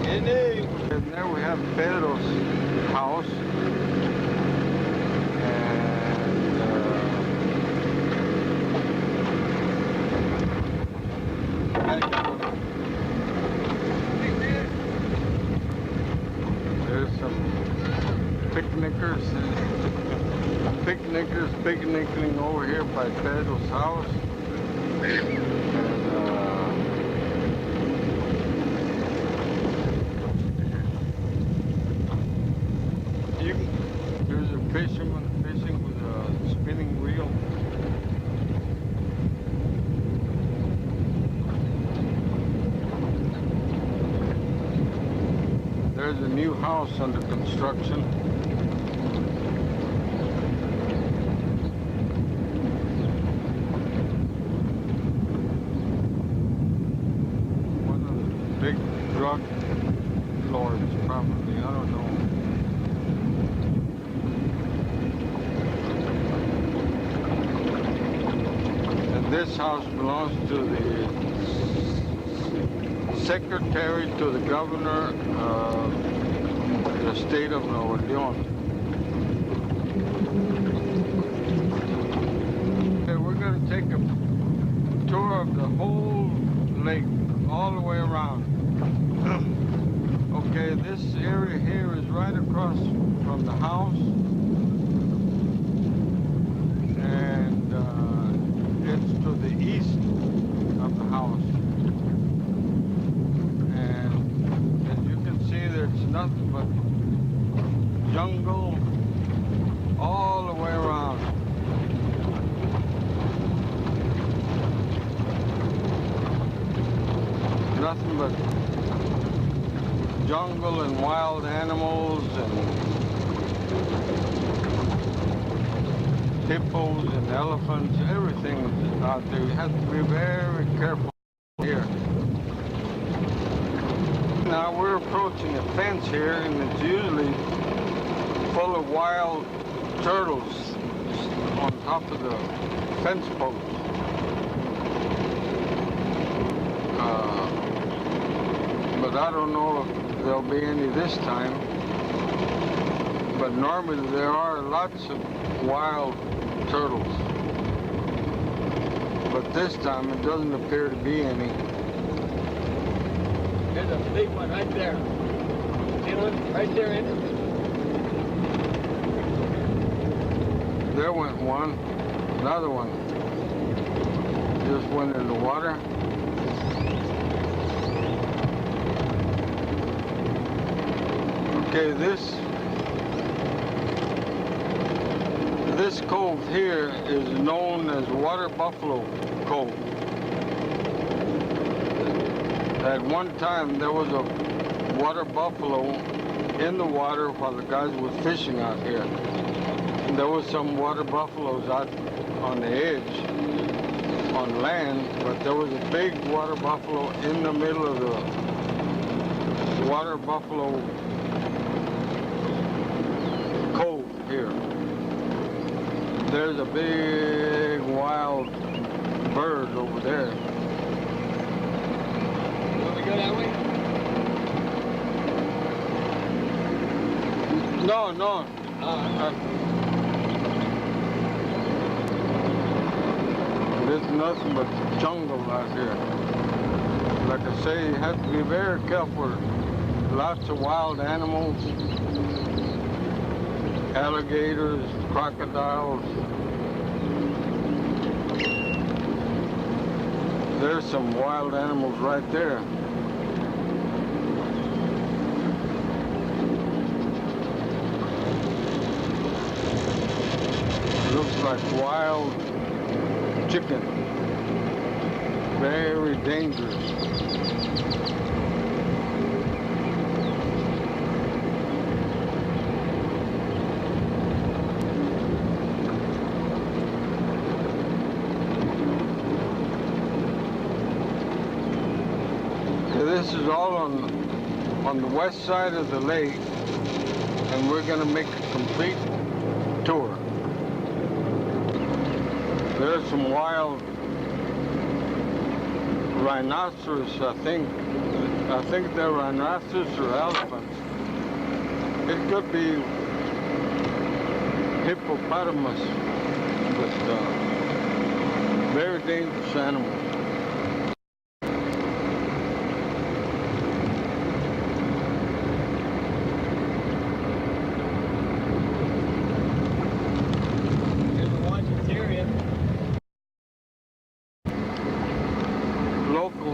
and there we have Pedro's house, and there's some picnickers picnicking over here by Pedro's house. There's a fisherman fishing with a spinning reel. There's a new house under construction. One of the big drug lords, probably, I don't know. This house belongs to the secretary to the governor of the state of Nuevo León. Okay, we're going to take a tour of the whole lake, all the way around. Okay, this area here is right across from the house, and it's to the east of the house. And as you can see, there's nothing but jungle all the way around. Nothing but jungle and wild animals and hippos and elephants, everything out there. You have to be very careful here. Now we're approaching a fence here, and it's usually full of wild turtles on top of the fence post. But I don't know if there'll be any this time. But normally there are lots of wild turtles. But this time it doesn't appear to be any. There's a big one right there. See one right there in it? There went one. Another one just went in the water. Okay, this cove here is known as Water Buffalo Cove. At one time there was a water buffalo in the water while the guys were fishing out here. And there was some water buffaloes out on the edge on land, but there was a big water buffalo in the middle of the water buffalo cove here. There's a big wild bird over there. Want we go that way? No. There's nothing but jungle out here. Like I say, you have to be very careful. Lots of wild animals. Alligators, crocodiles. There's some wild animals right there. Looks like wild chicken. Very dangerous. This is all on the west side of the lake, and we're going to make a complete tour. There's some wild rhinoceros, I think they're rhinoceros or elephants. It could be hippopotamus, but very dangerous animal.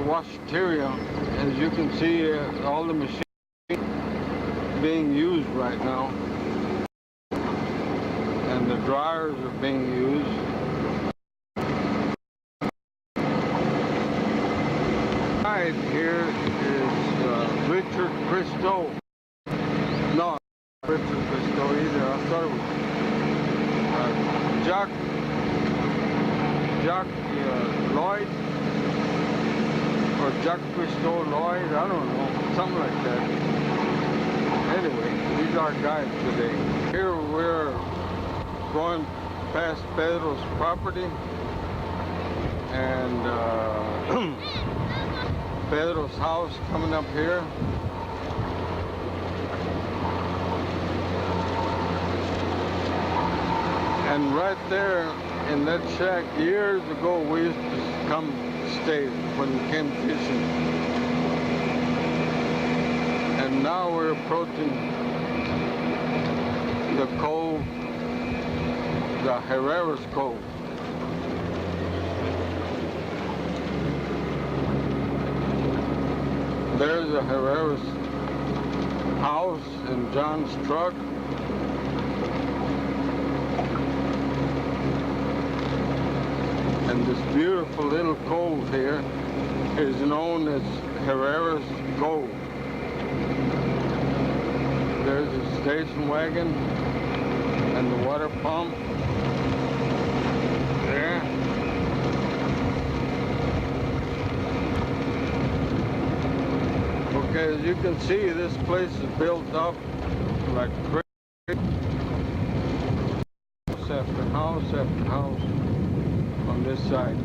Washateria, as you can see, all the machines being used right now, and the dryers are being used. Right here is Richard Christo. No, Richard Christo either. I thought it was Jacques Lloyd. Or Jacques Christo Lloyd, I don't know, something like that. Anyway, these are guides today. Here we're going past Pedro's property, and Pedro's house coming up here. And right there in that shack, years ago, we used to come stay when we came fishing. And now we're approaching the cove, the Herrera's Cove. There's a Herrera's house and John's truck. And this beautiful little cove here is known as Herrera's Cove. There's a station wagon and the water pump there. Okay, as you can see, this place is built up like crazy. House after house after house on this side.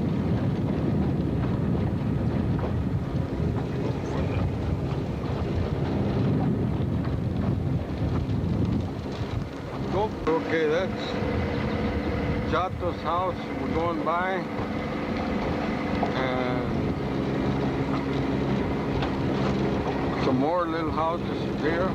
Okay, that's Chato's house. We're going by, and some more little houses here.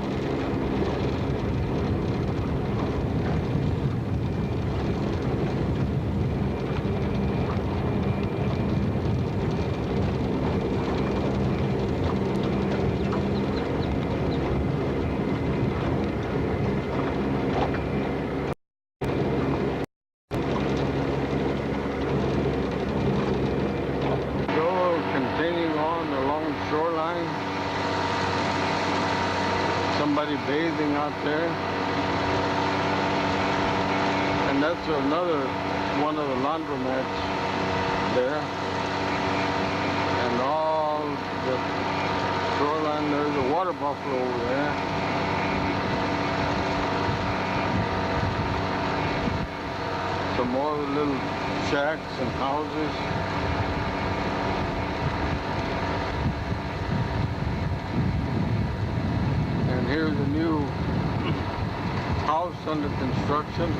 Somebody bathing out there, and that's another one of the laundromats there, and all the shoreline. There's a water buffalo over there. Some more little shacks and houses. Here's a new house under construction.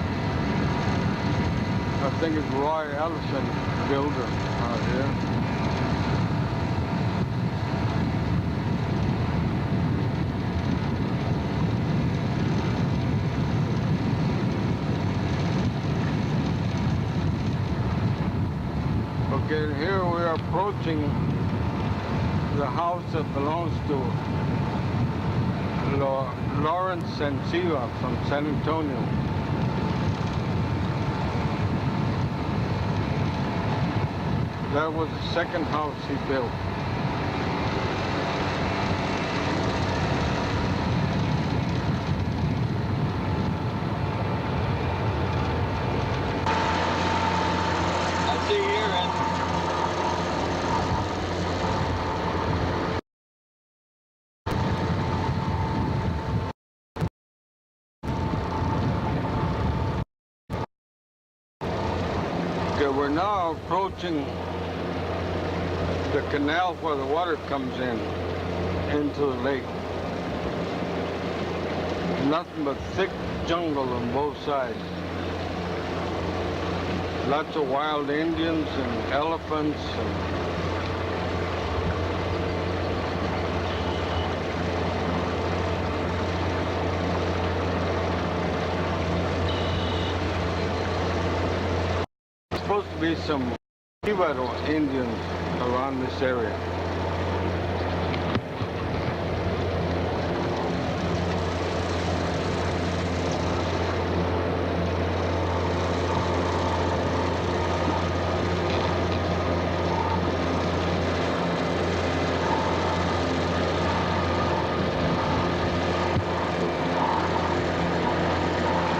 I think it's Roy Allison builder out here. Okay, here we are approaching the house that belongs to Lawrence Sanciva from San Antonio. That was the second house he built. I see you here, Ed. We're now approaching the canal where the water comes into the lake. Nothing but thick jungle on both sides. Lots of wild Indians and elephants. Supposed to be some Ibero Indians around this area.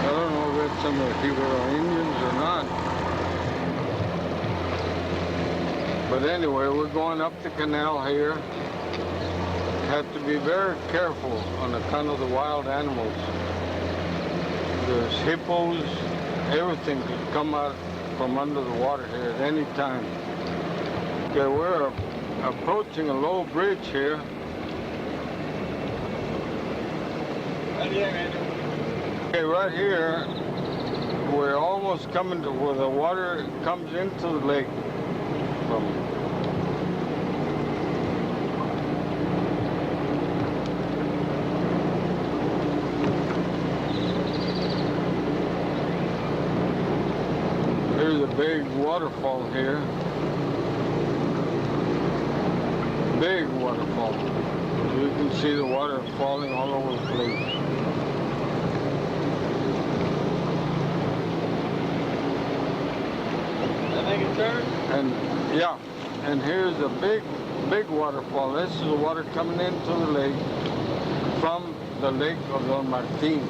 I don't know if it's some of the Ibero Indians or not. But anyway, we're going up the canal here. Have to be very careful on account of the wild animals. There's hippos, everything could come out from under the water here at any time. Okay, we're approaching a low bridge here. Right here, Andrew. Okay, right here, we're almost coming to where the water comes into the lake from. There's a big waterfall here. Big waterfall. You can see the water falling all over the place. Make a turn? And yeah, and here's a big waterfall. This is the water coming into the lake from the lake of Don Martin.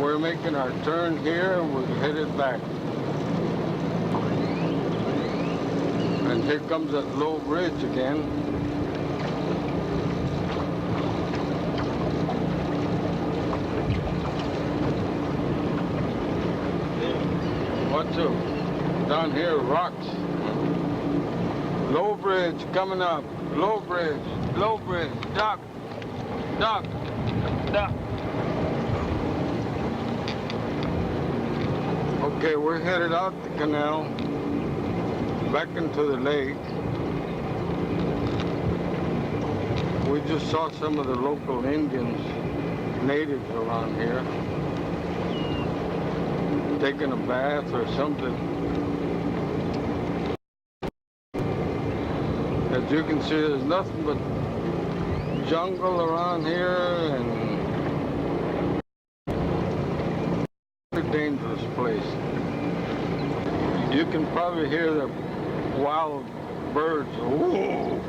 We're making our turn here and we're headed back. And here comes that low bridge again. What's up? Down here, rocks. Low bridge coming up. Low bridge. Low bridge. Duck. Duck. Duck. Okay, we're headed out the canal, back into the lake. We just saw some of the local Indians, natives around here, taking a bath or something. As you can see, there's nothing but jungle around here and a dangerous place. You can probably hear the wild birds. Ooh,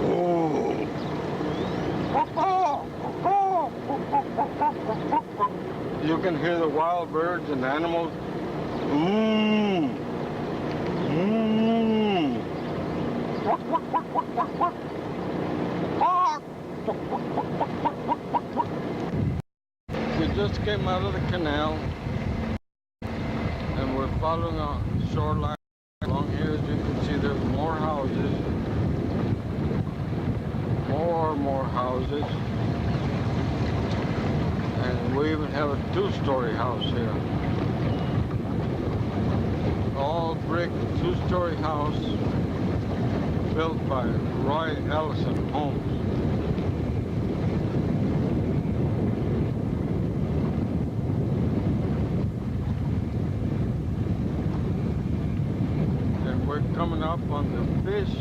ooh. You can hear the wild birds and animals. Mmm. Mmm. We just came out of the canal and we're following a shoreline along here. As you can see, there's more houses. More houses. And we even have a two-story house here. All brick, two-story house built by Roy Ellison Homes. And we're coming up on the fish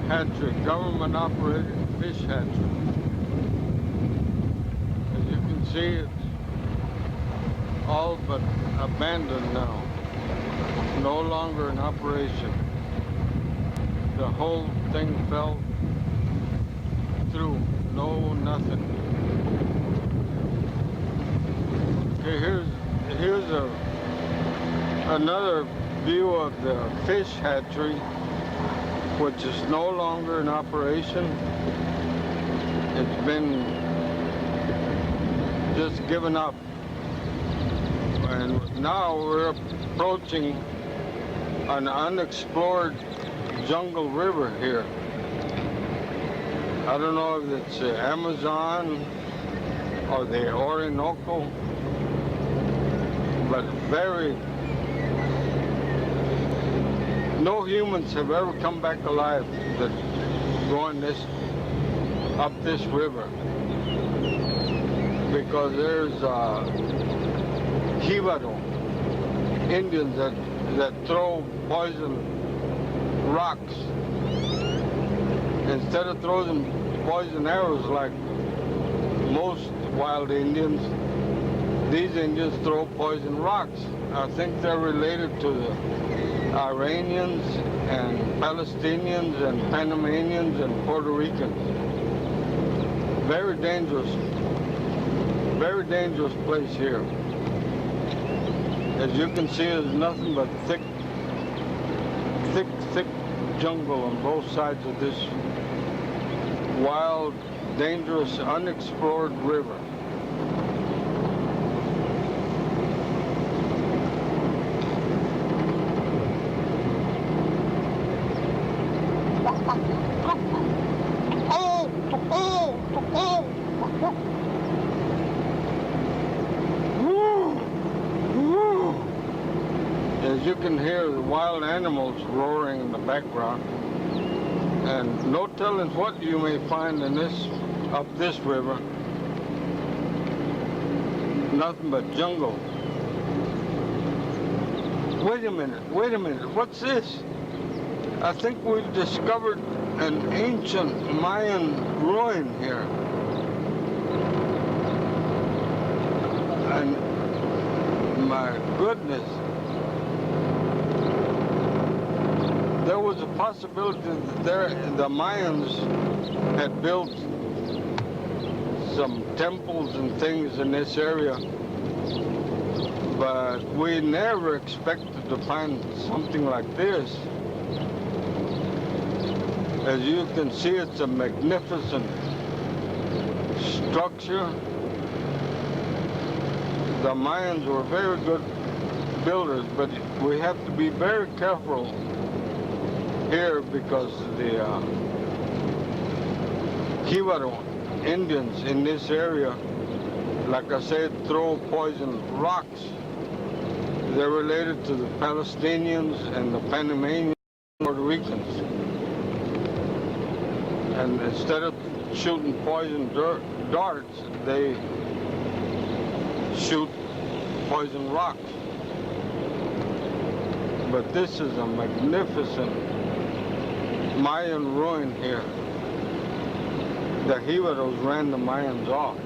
hatchery, government-operated fish hatchery. As you can see, it's all but abandoned now. No longer in operation. The whole thing fell through. No, nothing. Okay, here's another view of the fish hatchery, which is no longer in operation. It's been just given up. And now we're approaching an unexplored jungle river here. I don't know if it's the Amazon or the Orinoco, but no humans have ever come back alive that going up this river, because there's Jibaro Indians that throw poison rocks. Instead of throwing poison arrows like most wild Indians, these Indians throw poison rocks. I think they're related to the Iranians and Palestinians and Panamanians and Puerto Ricans. Very dangerous place here. As you can see, there's nothing but thick jungle on both sides of this wild, dangerous, unexplored river. you can hear the wild animals roaring in the background. And no telling what you may find in up this river. Nothing but jungle. Wait a minute, what's this? I think we've discovered an ancient Mayan ruin here. And my goodness, there was a possibility that the Mayans had built some temples and things in this area, but we never expected to find something like this. As you can see, it's a magnificent structure. The Mayans were very good builders, but we have to be very careful here because the Jibaro Indians in this area, like I said, throw poison rocks. They're related to the Palestinians and the Panamanians, Puerto Ricans. And instead of shooting poison darts, they shoot poison rocks. But this is a magnificent Mayan ruin here. The Jibaros ran the Mayans off.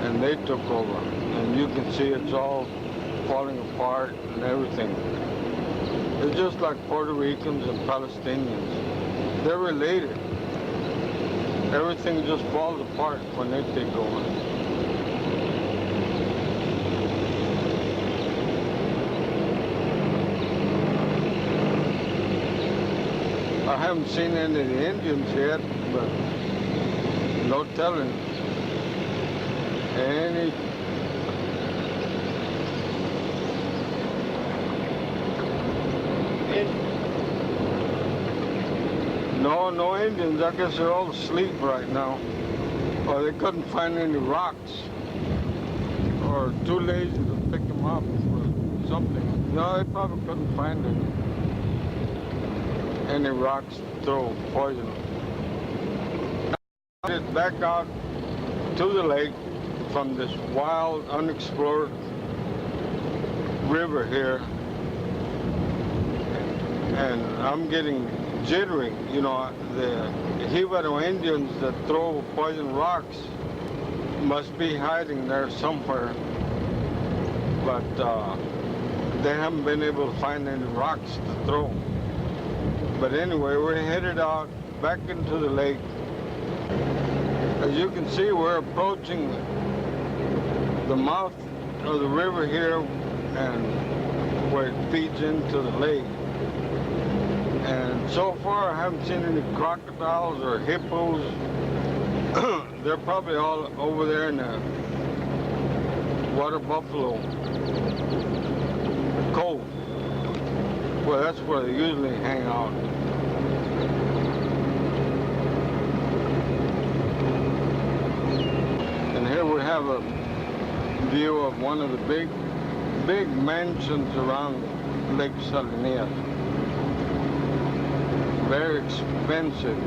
And they took over. And you can see it's all falling apart and everything. It's just like Puerto Ricans and Palestinians. They're related. Everything just falls apart when they take over. I haven't seen any of the Indians yet, but no telling. Any No Indians. I guess they're all asleep right now. Or they couldn't find any rocks. Or too lazy to pick them up or something. No, they probably couldn't find any rocks to throw poison. Get back out to the lake from this wild, unexplored river here. And I'm getting jittery. You know, the Jibaro Indians that throw poison rocks must be hiding there somewhere. But they haven't been able to find any rocks to throw. But anyway, we're headed out back into the lake. As you can see, we're approaching the mouth of the river here and where it feeds into the lake. And so far, I haven't seen any crocodiles or hippos. They're probably all over there in the Water Buffalo Cove. Well, that's where they usually hang out. And here we have a view of one of the big mansions around Lake Salinas. Very expensive,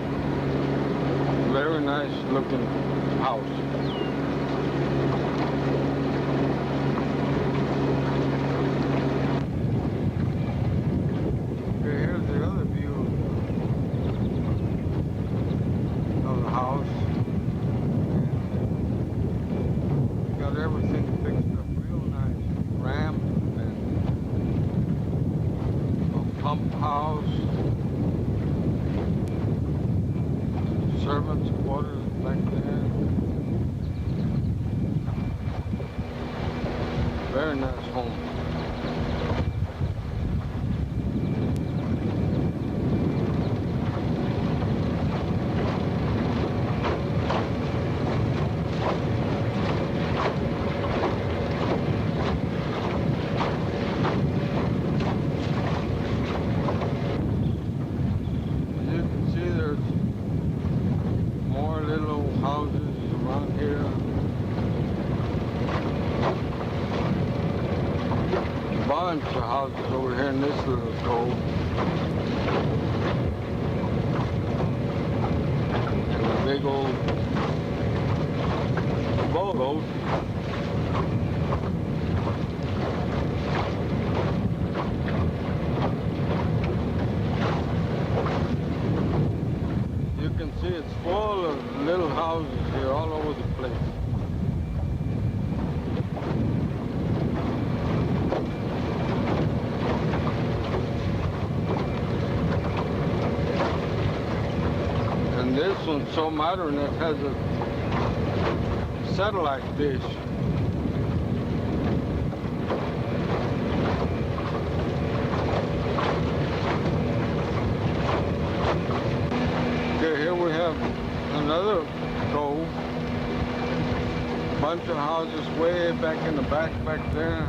very nice looking house. Okay, here's the other view of the house. Got everything fixed up real nice. Ramp and a pump house. Servants' quarters back there. Very nice home. bunch of houses over here in this little cove. And a big old boat. You can see it's full of little houses here all over the place. And this one's so modern it has a satellite dish. Okay, here we have another cove. Bunch of houses way back in the back there.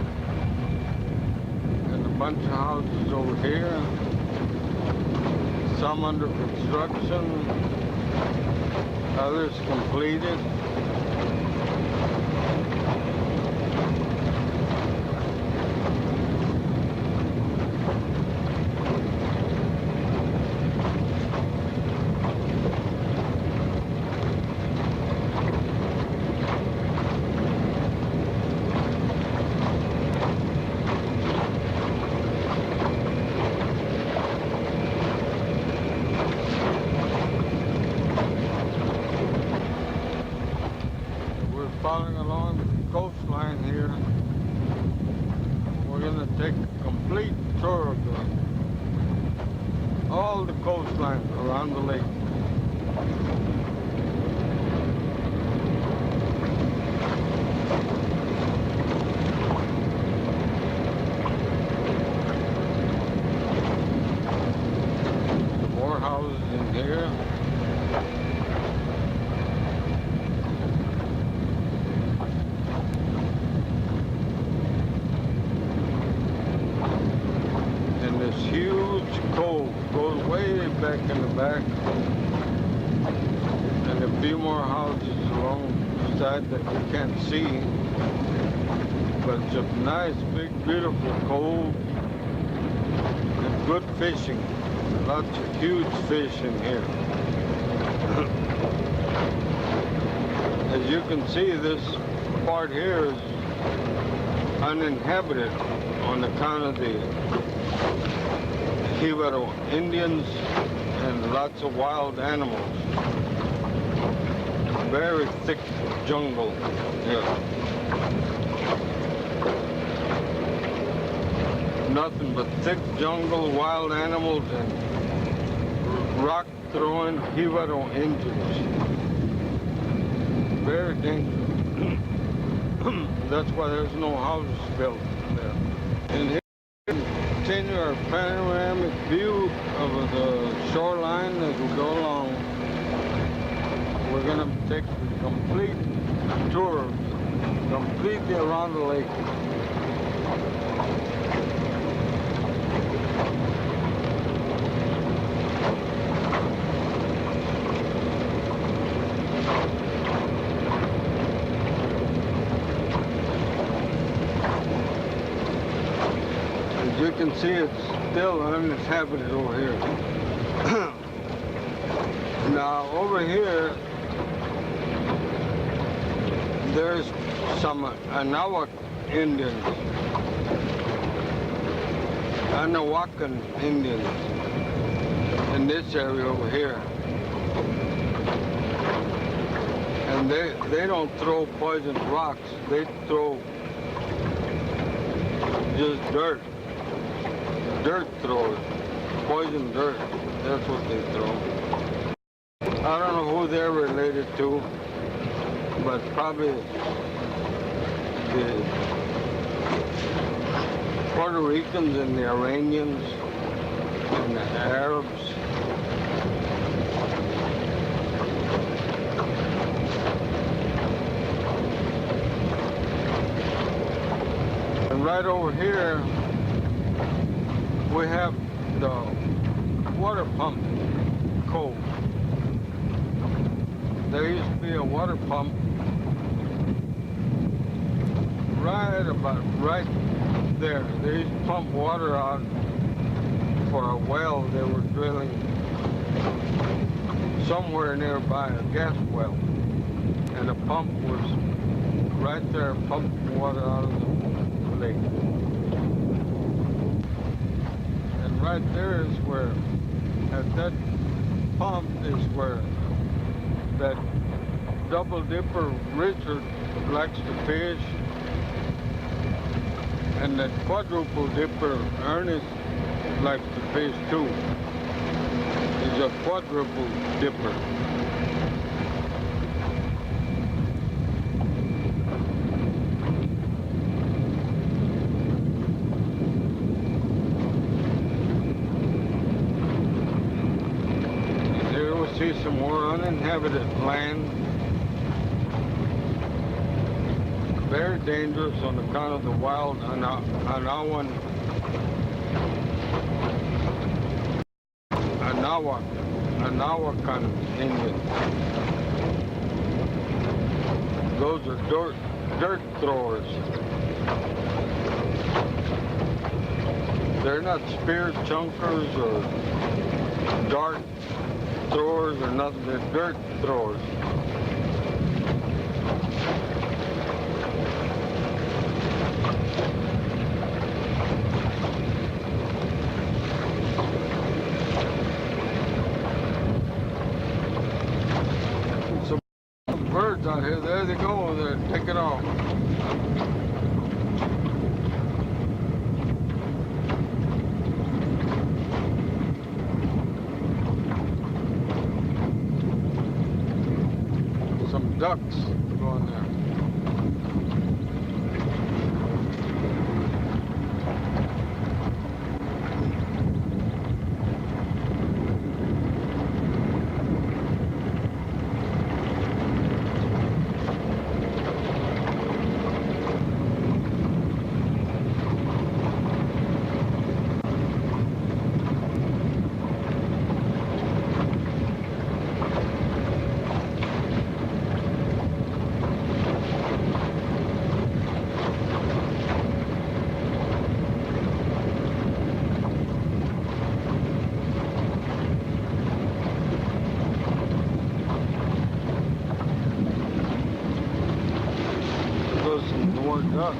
And a bunch of houses over here. Some under construction, others completed. Following along the coastline here. We're going to take a complete tour of all the coastline around the lake. More houses in here. Huge cove goes way back in the back, and a few more houses along the side that you can't see, but it's a nice big beautiful cove and good fishing. Lots of huge fish in here. As you can see, this part here is uninhabited on account of the Jibaro Indians and lots of wild animals. Very thick jungle here. Nothing but thick jungle, wild animals, and rock-throwing Jibaro Indians. Very dangerous. That's why there's no houses built there. And here, continue our panoramic view of the shoreline as we go along. We're going to take a complete tour, completely around the lake. You can see it's still uninhabited over here. Now over here, there's some Anahuac Indians, Anahuacan Indians in this area over here. And they don't throw poisoned rocks, they throw just dirt. Dirt throwers, poison dirt, that's what they throw. I don't know who they're related to, but probably the Puerto Ricans and the Iranians and the Arabs. And right over here, we have the water pump cove. There used to be a water pump right there. They used to pump water out for a well they were drilling somewhere nearby, a gas well. And the pump was right there, pumping water out of the lake. And right there is where, at that pump is where that double dipper Richard likes to fish, and that quadruple dipper Ernest likes to fish too. He's a quadruple dipper. Here we see some more uninhabited land. Very dangerous on account of the wild Anawan kind of Indians. Those are dirt throwers. They're not spear chunkers or dart throwers or nothing. They're dirt throwers. Birds out here, there they go, they're taking off. Some ducks going there. Ducks.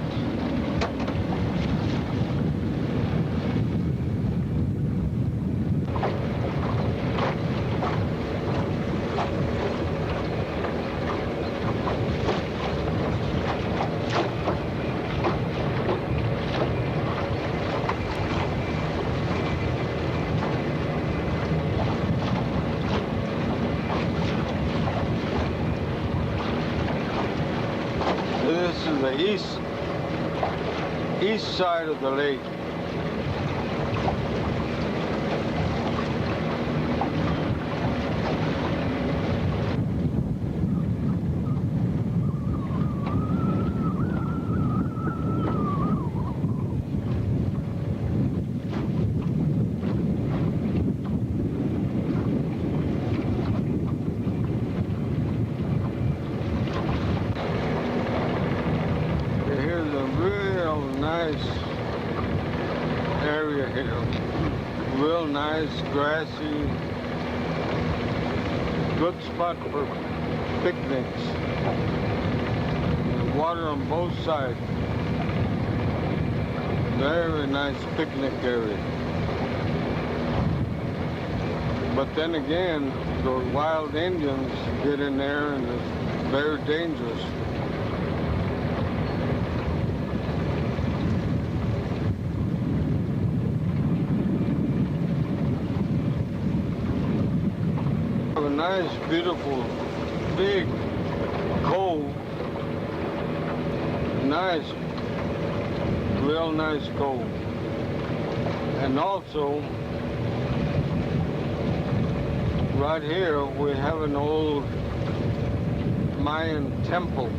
This is the east side of the lake. Nice area here, real nice, grassy, good spot for picnics. Water on both sides, very nice picnic area. But then again, those wild Indians get in there and it's very dangerous. A nice, beautiful, big cove. Nice, real nice cove. And also, right here we have an old Mayan temple.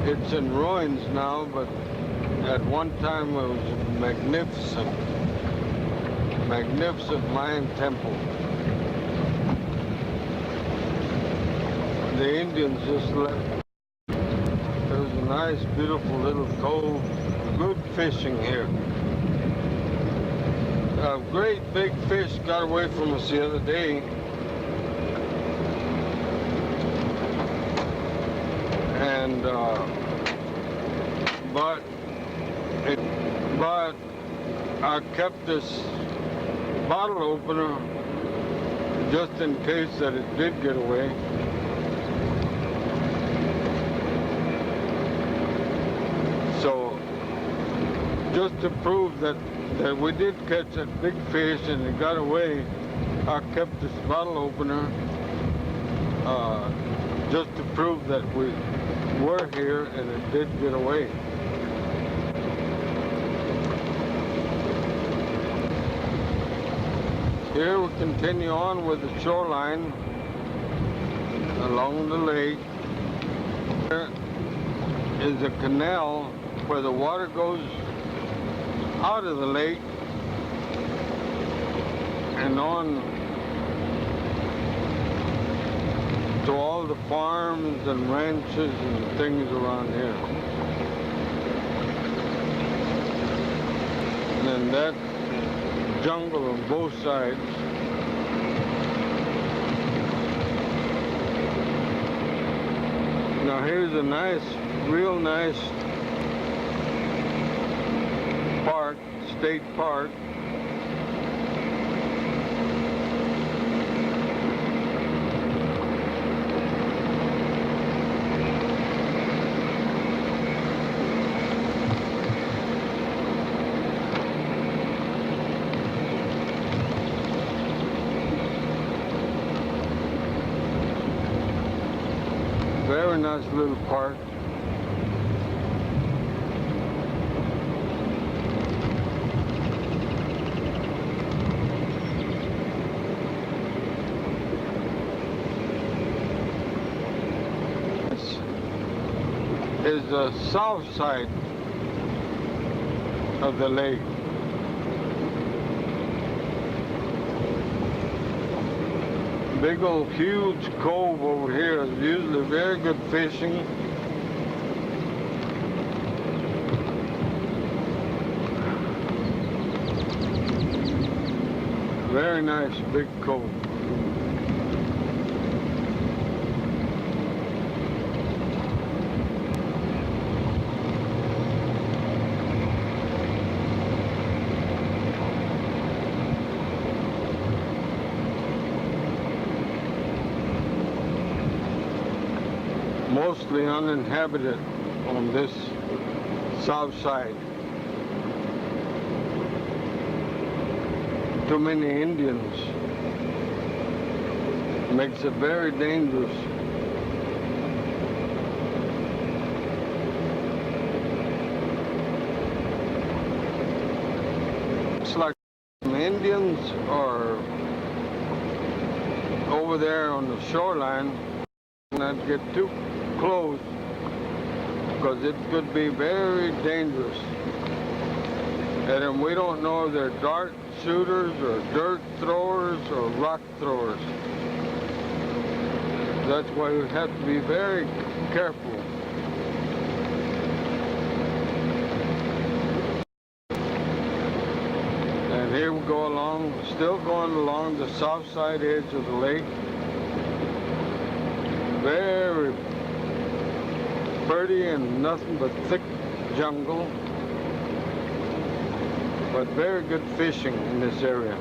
It's in ruins now, but at one time it was magnificent Mayan temple. The Indians just left. There's nice, beautiful little cove. Good fishing here. A great big fish got away from us the other day. And, but I kept this bottle opener just in case that it did get away. So, just to prove that we did catch that big fish and it got away, I kept this bottle opener just to prove that we were here and it did get away. Here we continue on with the shoreline along the lake. There is a canal where the water goes out of the lake and on to all the farms and ranches and things around here. And then that jungle on both sides. Now here's a nice, real nice park, state park. Very nice little park. This is the south side of the lake. Big old huge cove over here is usually very good fishing. Very nice big cove. Mostly uninhabited on this south side. Too many Indians. Makes it very dangerous. It's like some Indians are over there on the shoreline, not get too close because it could be very dangerous. And then we don't know if they're dart shooters or dirt throwers or rock throwers. That's why we have to be very careful. And here we go along, still going along the south side edge of the lake. Very pretty and nothing but thick jungle, but very good fishing in this area.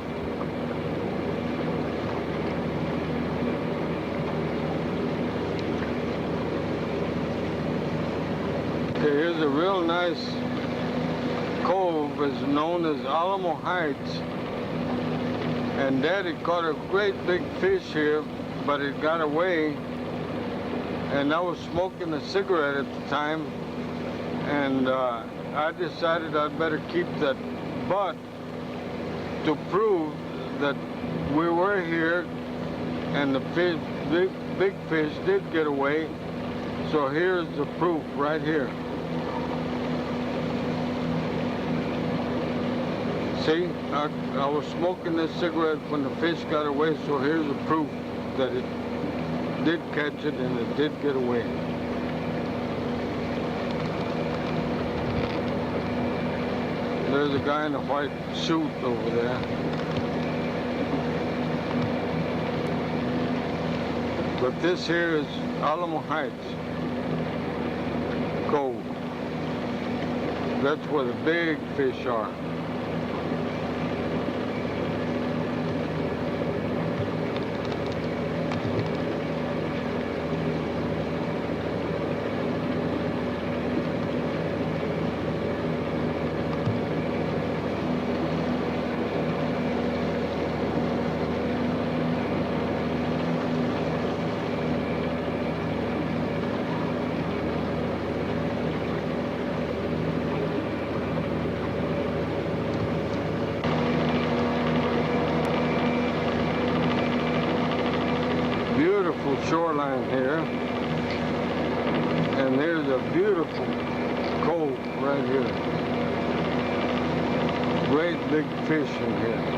Okay, here's a real nice cove, is known as Alamo Heights, and Daddy caught a great big fish here, but it got away. And I was smoking a cigarette at the time, and I decided I'd better keep that butt to prove that we were here and the fish, big fish did get away. So here's the proof right here. See, I was smoking this cigarette when the fish got away, so here's the proof that it did catch it and it did get away. There's a guy in a white suit over there. But this here is Alamo Heights Cove. That's where the big fish are. Beautiful shoreline here, and there's a beautiful cove right here. Great big fish in here.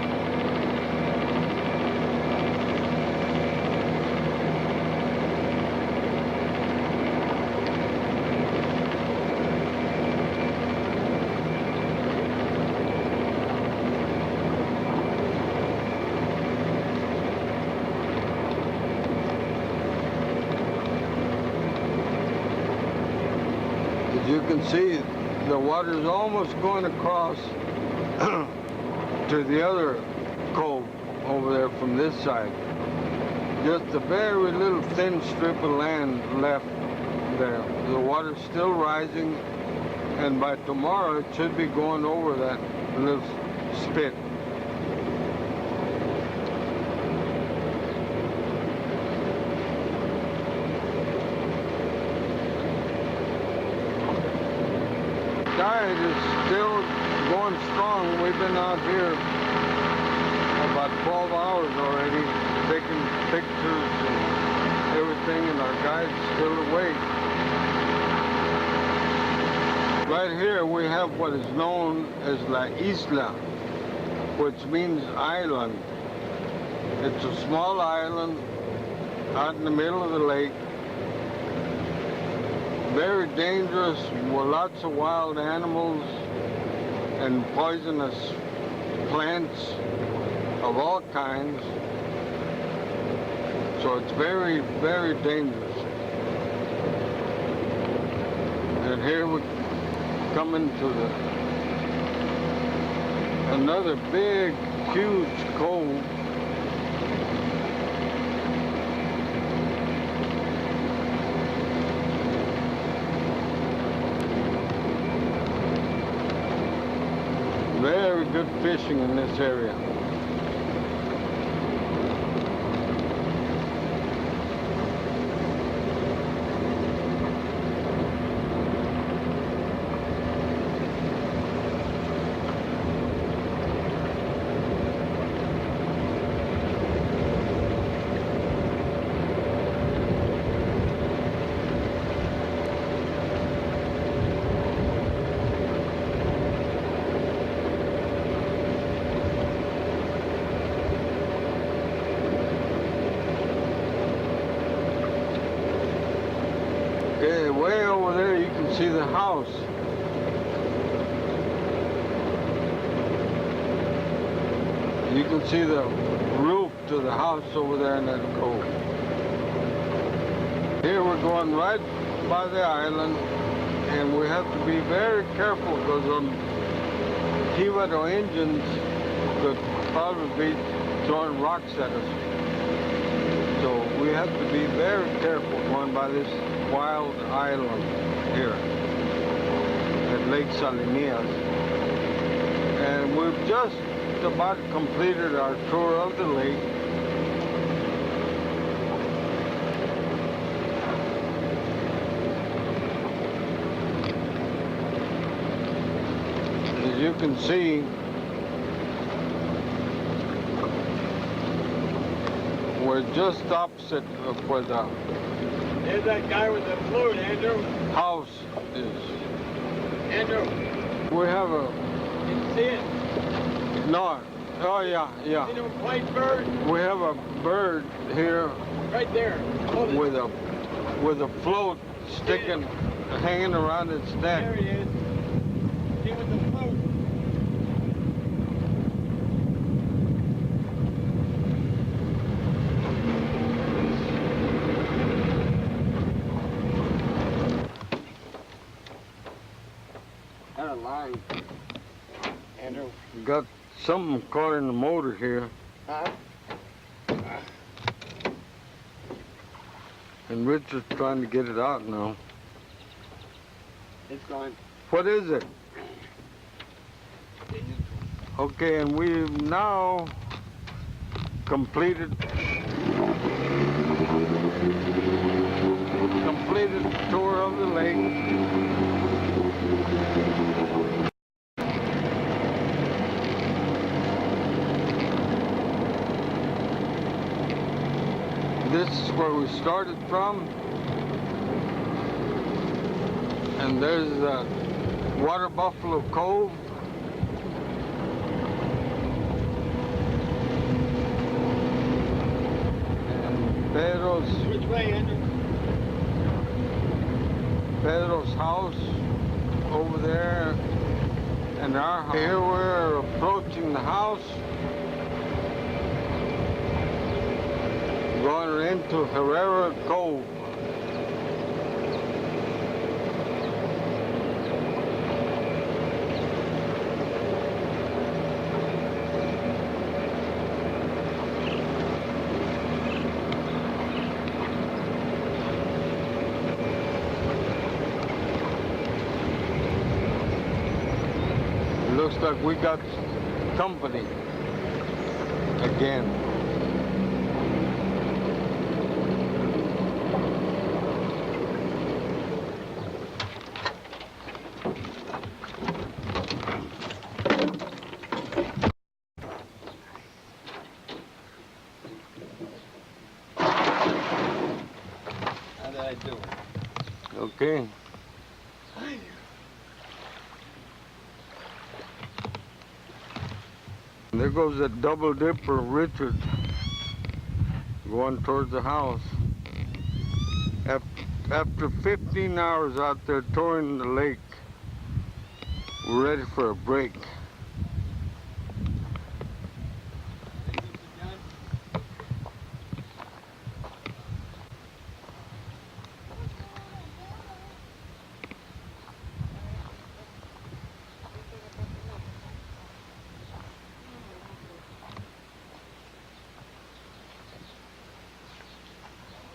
As you can see, the water's almost going across to the other cove over there from this side. Just a very little thin strip of land left there. The water's still rising, and by tomorrow it should be going over that little spit. Tide is still going strong. We've been out here about 12 hours already, taking pictures and everything, and our guide's still awake. Right here we have what is known as La Isla, which means island. It's a small island out in the middle of the lake. Very dangerous, with lots of wild animals and poisonous plants of all kinds. So it's very, very dangerous. And here we come into another big, huge cove. Very good fishing in this area. Okay, way over there you can see the house. You can see the roof to the house over there in that cove. Here we're going right by the island, and we have to be very careful because Jibaro Indians could probably be throwing rocks at us. So we have to be very careful going by this wild island here at Lake Salinias. And we've just about completed our tour of the lake. As you can see, we're just opposite of where the There's that guy with the flute, Andrew. house is. Andrew, We have a, you see it? no, oh yeah, yeah. See them white bird? We have a bird here Right there. Hold it. with a float sticking, hanging around its There neck. he is. See with the float. Hi. Andrew. We got something caught in the motor here. And Richard's trying to get it out now. It's gone. What is it? Okay, and we've now completed the tour of the lake. This is where we started from, and there's Water Buffalo Cove. And Which way, Andrew? Pedro's house over there, and our house. Here we're approaching the house, going into Herrera Cove. Looks like we got company again. How did I do? Okay. There goes that double dipper, Richard, going towards the house. After 15 hours out there touring the lake, we're ready for a break.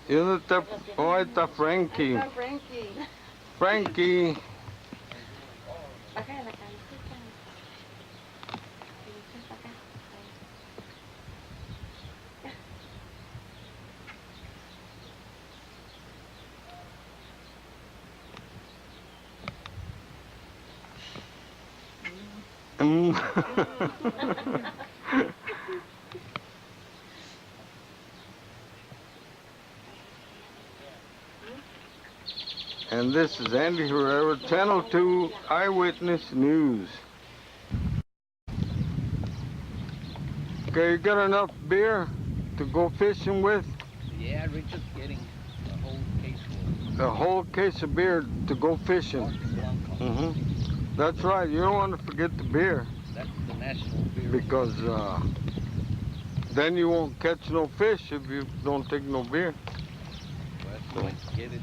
¿Dónde está? Oh, ahí está Frankie. Está Frankie. Frankie. Acá en la cabecita. Acá. And this is Andy Herrera, Channel 2 Eyewitness News. Okay, you got enough beer to go fishing with? Yeah, Richard's getting a whole case full. A whole case of beer to go fishing. That's right, you don't want to forget the beer. That's the national beer. Because then you won't catch no fish if you don't take no beer. Well, let's get it.